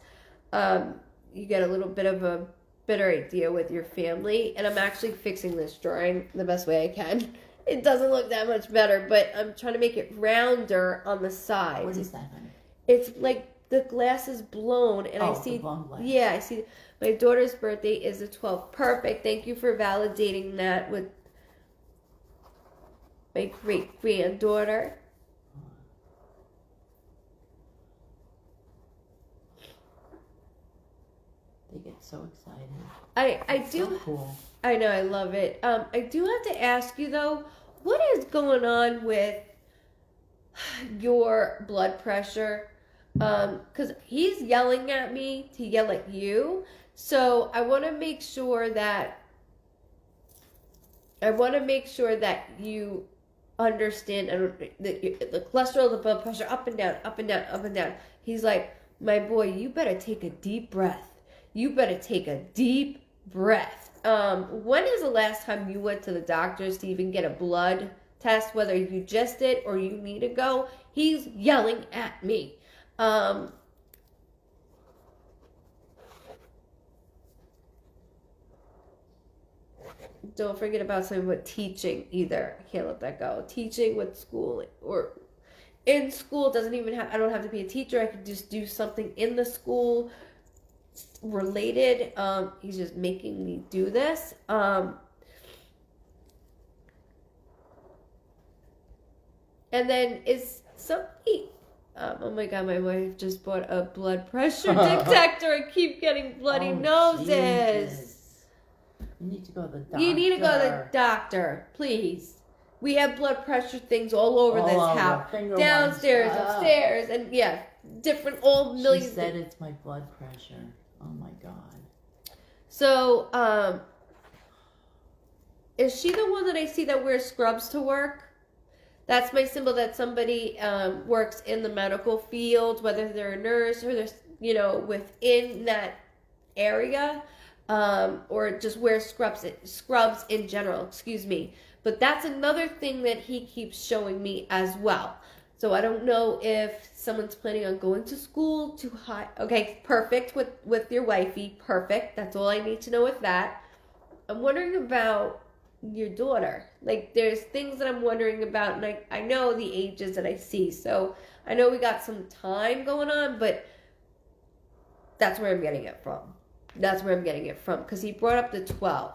you get a little bit of a better idea with your family. And I'm actually fixing this drawing the best way I can. It doesn't look that much better, but I'm trying to make it rounder on the sides. What is that, honey? It's like the glass is blown, and I see. Yeah, I see. My daughter's birthday is the 12th. Perfect. Thank you for validating that with my great granddaughter. They get so excited. I It's do. So cool. I know, I love it. I do have to ask you though, what is going on with your blood pressure? Because he's yelling at me to yell at you. So I want to make sure that you understand the cholesterol, the blood pressure, up and down, up and down, up and down. He's like, my boy, you better take a deep breath. You better take a deep breath. When is the last time you went to the doctors to even get a blood test, whether you just did or you need to go? He's yelling at me. Don't forget about something with teaching either. I can't let that go. Teaching with school, or in school, doesn't even have, I don't have to be a teacher. I could just do something in the school related. He's just making me do this. And then is somebody, Oh my god, my wife just bought a blood pressure detector. I keep getting bloody noses. Jesus. You need to go to the doctor. You need to go to the doctor, please. We have blood pressure things all over this house. Downstairs, upstairs, and yeah, different all millions. She said it's my blood pressure. Oh my god. So, is she the one that I see that wears scrubs to work? That's my symbol that somebody works in the medical field, whether they're a nurse or they're, within that area, or just wears scrubs in general, excuse me. But that's another thing that he keeps showing me as well. So I don't know if someone's planning on going to school to high. Okay, perfect with your wifey. Perfect. That's all I need to know with that. I'm wondering about your daughter. Like, there's things that I'm wondering about, and I know the ages that I see. So I know we got some time going on, but that's where I'm getting it from. That's where I'm getting it from, because he brought up the 12.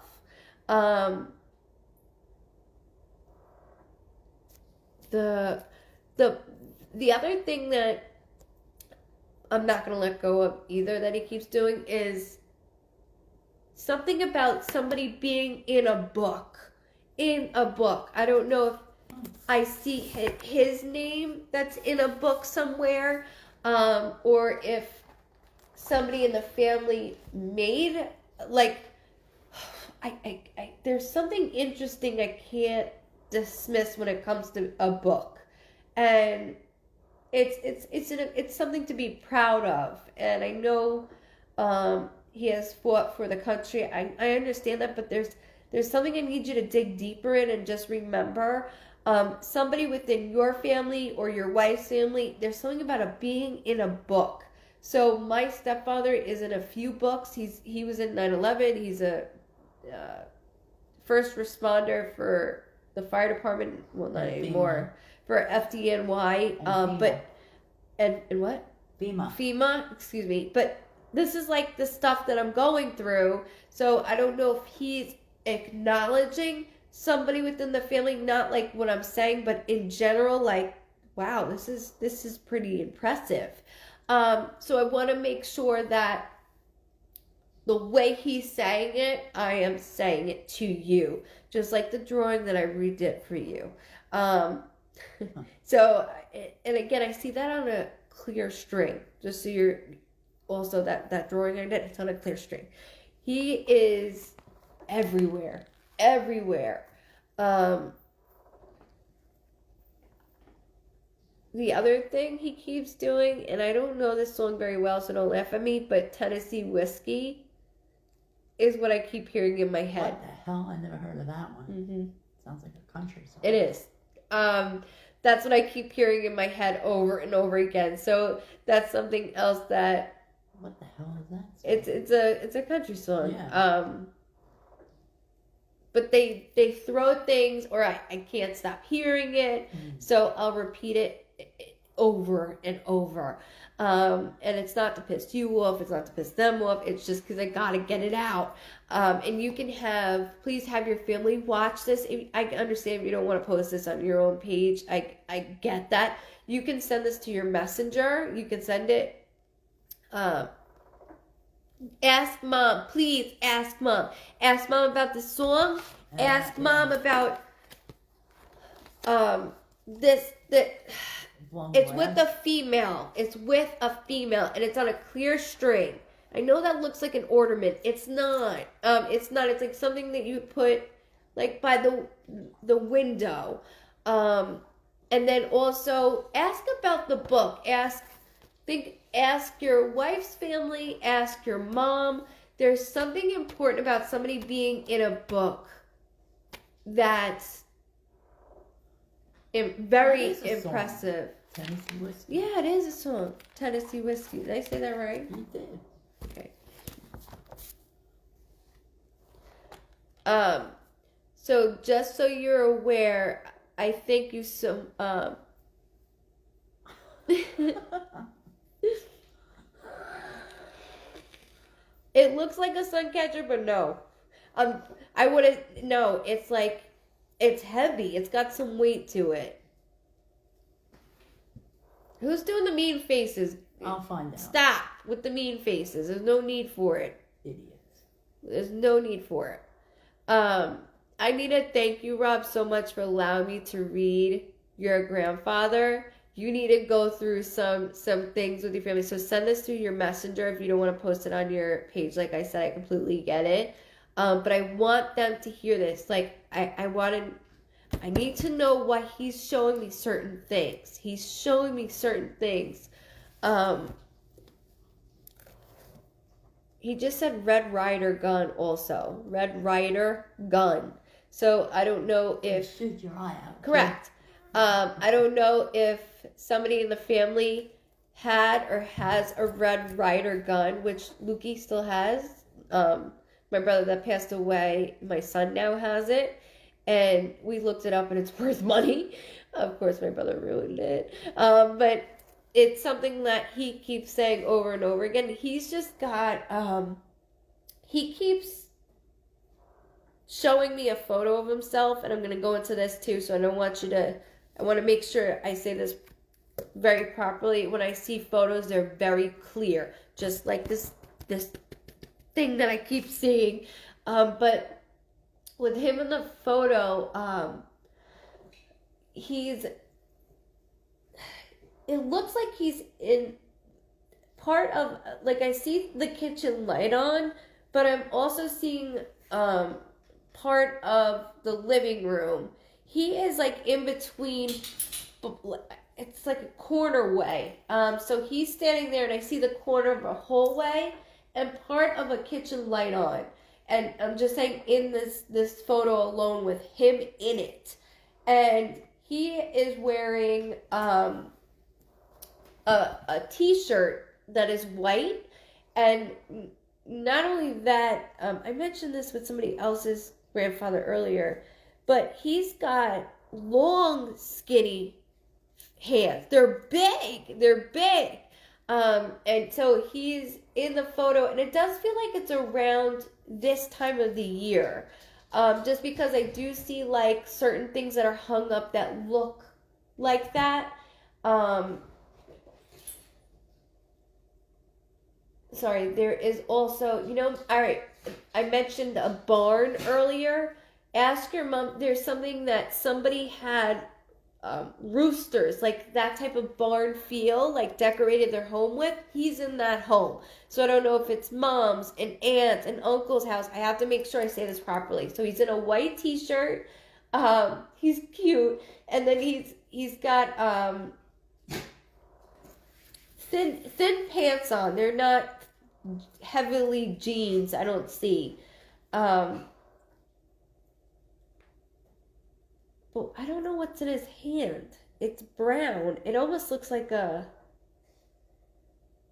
The other thing that I'm not going to let go of either that he keeps doing is something about somebody being in a book. In a book. I don't know if I see his name that's in a book somewhere, or if somebody in the family made, like, there's something interesting I can't dismiss when it comes to a book, and it's something to be proud of. And I know he has fought for the country. I understand that, but there's something I need you to dig deeper in and just remember. Somebody within your family or your wife's family, there's something about being in a book. So my stepfather is in a few books. He was in 9/11. He's a first responder for the fire department. Well, not anymore. For FDNY. And what? FEMA, excuse me. But this is like the stuff that I'm going through. So I don't know if he's acknowledging somebody within the family, not like what I'm saying, but in general, like, wow, this is pretty impressive. So I want to make sure that the way he's saying it, I am saying it to you, just like the drawing that I redid for you. So, and again, I see that on a clear string, just so you're also that drawing I did, it's on a clear string. He is everywhere. The other thing he keeps doing, and I don't know this song very well, so don't laugh at me, but Tennessee Whiskey is what I keep hearing in my head. What the hell? I never heard of that one. Mm-hmm. Sounds like a country song. It is. That's what I keep hearing in my head over and over again. So that's something else that. What the hell is that song? It's a country song. Yeah. But they throw things, or I can't stop hearing it, so I'll repeat it over and over. And it's not to piss you off, it's not to piss them off, it's just because I gotta get it out. And you can please have your family watch this. I understand if you don't want to post this on your own page. I get that. You can send this to your messenger. You can send it. Ask mom, please ask mom. Ask mom about the song. Ask mom about this. It's with a female. It's with a female, and it's on a clear string. I know that looks like an ornament. It's not. It's not. It's like something that you put like by the window. And then also ask about the book. Ask your wife's family, ask your mom. There's something important about somebody being in a book that's very impressive. Tennessee Whiskey. Yeah, it is a song. Tennessee Whiskey. Did I say that right? You did. Okay. So just so you're aware, I think you It looks like a sun catcher, but no. I wouldn't. No, it's like it's heavy. It's got some weight to it. Who's doing the mean faces? I'll find out. Stop with the mean faces. There's no need for it. Idiots. There's no need for it. I need to thank you, Rob, so much for allowing me to read your grandfather. You need to go through some things with your family. So send this through your messenger if you don't want to post it on your page. Like I said, I completely get it. But I want them to hear this. Like, I need to know why he's showing me certain things. He's showing me certain things. He just said Red Ryder gun also. Red Ryder gun. So I don't know if... Shoot your eye out. Correct. I don't know if somebody in the family had or has a Red Ryder gun, which Lukey still has. My brother that passed away, my son now has it. And we looked it up and it's worth money. Of course, my brother ruined it. But it's something that he keeps saying over and over again. He's just got, he keeps showing me a photo of himself, and I'm going to go into this too, so I want to make sure I say this very properly. When I see photos, they're very clear, just like this thing that I keep seeing. But with him in the photo, it looks like he's in part of, like, I see the kitchen light on, but I'm also seeing part of the living room. He is like in between, it's like a corner way. So he's standing there and I see the corner of a hallway and part of a kitchen light on. And I'm just saying, in this photo alone with him in it. And he is wearing a t-shirt that is white. And not only that, I mentioned this with somebody else's grandfather earlier, but he's got long, skinny hands. They're big. And so he's in the photo, and it does feel like it's around this time of the year. Just because I do see like certain things that are hung up that look like that. Sorry, there is also, all right, I mentioned a barn earlier. Ask your mom, there's something that somebody had roosters, like that type of barn feel, like decorated their home with. He's in that home. So I don't know if it's mom's and aunt's and uncle's house. I have to make sure I say this properly. So he's in a white t-shirt. He's cute. And then he's got thin pants on. They're not heavily jeans, I don't see. But I don't know what's in his hand. It's brown. It almost looks like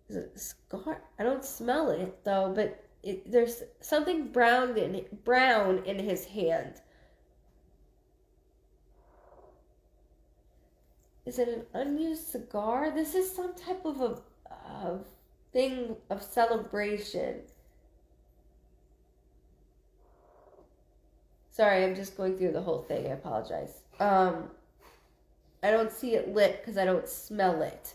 is it a scar? I don't smell it though, but there's something brown in his hand. Is it an unused cigar? This is some type of a thing of celebration. Sorry, I'm just going through the whole thing. I apologize. I don't see it lit because I don't smell it.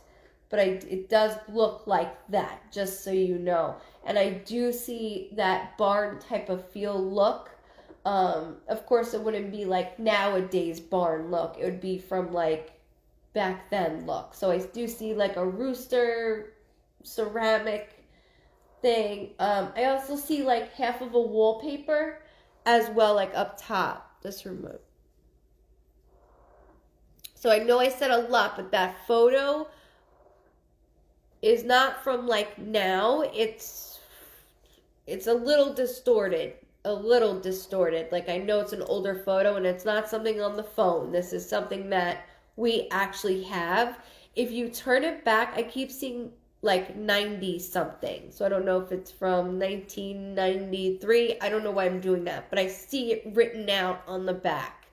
But it does look like that, just so you know. And I do see that barn type of feel look. Of course, it wouldn't be like nowadays barn look. It would be from like back then look. So I do see like a rooster ceramic thing. I also see like half of a wallpaper as well, like up top, this remote. So I know I said a lot, but that photo is not from like now. It's a little distorted. Like, I know it's an older photo and it's not something on the phone. This is something that we actually have. If you turn it back, I keep seeing like 90 something. So I don't know if it's from 1993. I don't know why I'm doing that, but I see it written out on the back.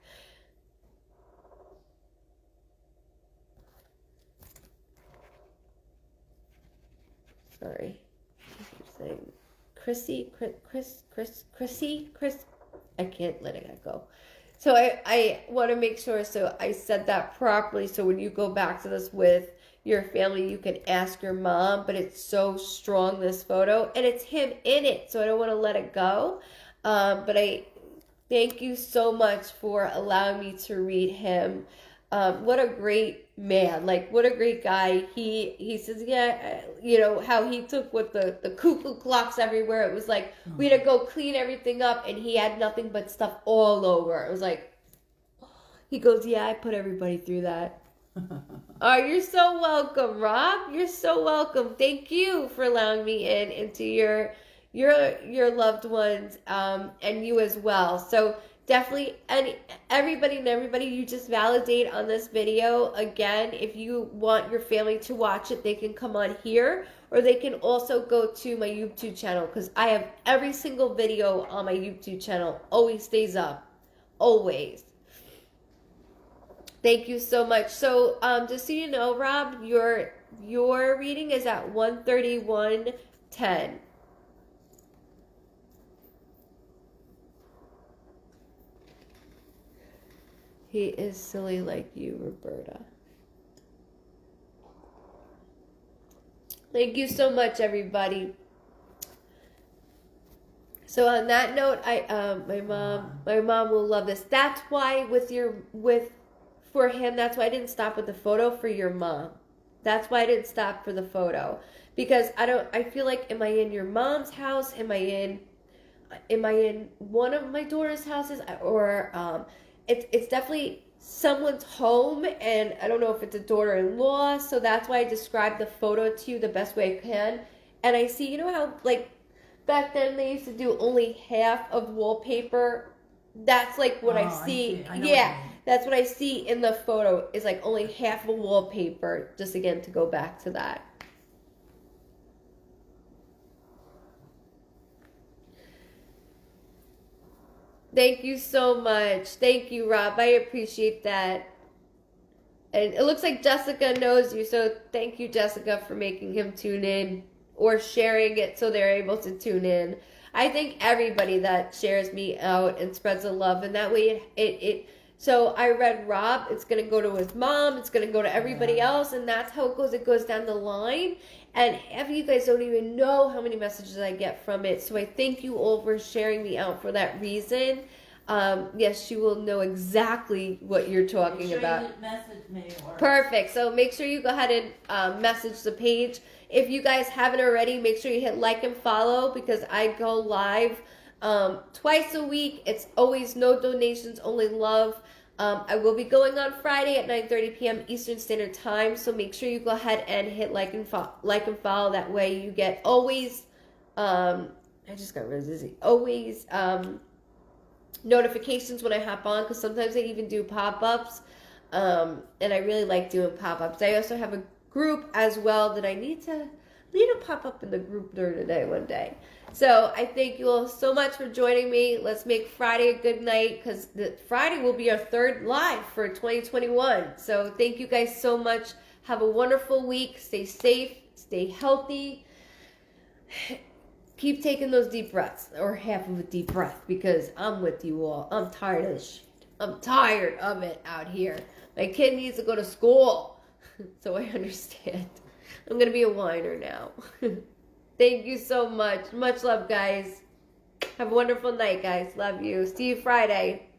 Sorry. I'm saying Chrissy, I can't let it go. So I want to make sure, so I said that properly, so when you go back to this with your family, you can ask your mom, but it's so strong, this photo, and it's him in it, so I don't want to let it go. But I thank you so much for allowing me to read him. What a great man, like what a great guy. He says, yeah, you know, how he took with the cuckoo clocks everywhere. It was like, we had to go clean everything up, and he had nothing but stuff all over. It was like, he goes, yeah, I put everybody through that. Oh, you're so welcome, Rob. You're so welcome. Thank you for allowing me into your loved ones, and you as well. So definitely, and everybody, you just validate on this video. Again, if you want your family to watch it, they can come on here, or they can also go to my YouTube channel, because I have every single video on my YouTube channel. Always stays up. Always. Thank you so much. So, just so you know, Rob, your reading is at 131:10. He is silly like you, Roberta. Thank you so much, everybody. So on that note, my mom will love this. That's why for him, that's why I didn't stop with the photo for your mom. That's why I didn't stop for the photo, because I feel like, am I in your mom's house? Am I in one of my daughter's houses? Or it's definitely someone's home, and I don't know if it's a daughter-in-law. So that's why I described the photo to you the best way I can. And I see, you know how like back then they used to do only half of wallpaper. That's like what I see. Yeah. That's what I see in the photo, is like only half of a wallpaper, just again to go back to that. Thank you so much. Thank you, Rob. I appreciate that. And it looks like Jessica knows you, so thank you, Jessica, for making him tune in or sharing it so they're able to tune in. I thank everybody that shares me out and spreads the love, and that way it so I read Rob, it's going to go to his mom, it's going to go to everybody else, and that's how it goes. It goes down the line, and half of you guys don't even know how many messages I get from it. So I thank you all for sharing me out for that reason. Yes, she will know exactly what you're talking about. You message me or... Perfect. So make sure you go ahead and message the page. If you guys haven't already, make sure you hit like and follow, because I go live twice a week. It's always no donations, only love. I will be going on Friday at 9:30 p.m. Eastern Standard Time. So make sure you go ahead and hit like and follow. That way you get always. I just got really dizzy. Always notifications when I hop on, because sometimes I even do pop-ups, and I really like doing pop-ups. I also have a group as well that I need to pop up in the group during the day one day. So I thank you all so much for joining me. Let's make Friday a good night, because Friday will be our third live for 2021. So thank you guys so much. Have a wonderful week. Stay safe. Stay healthy. Keep taking those deep breaths, or half of a deep breath, because I'm with you all. I'm tired of this shit. I'm tired of it out here. My kid needs to go to school, so I understand. I'm going to be a whiner now. Thank you so much. Much love, guys. Have a wonderful night, guys. Love you. See you Friday.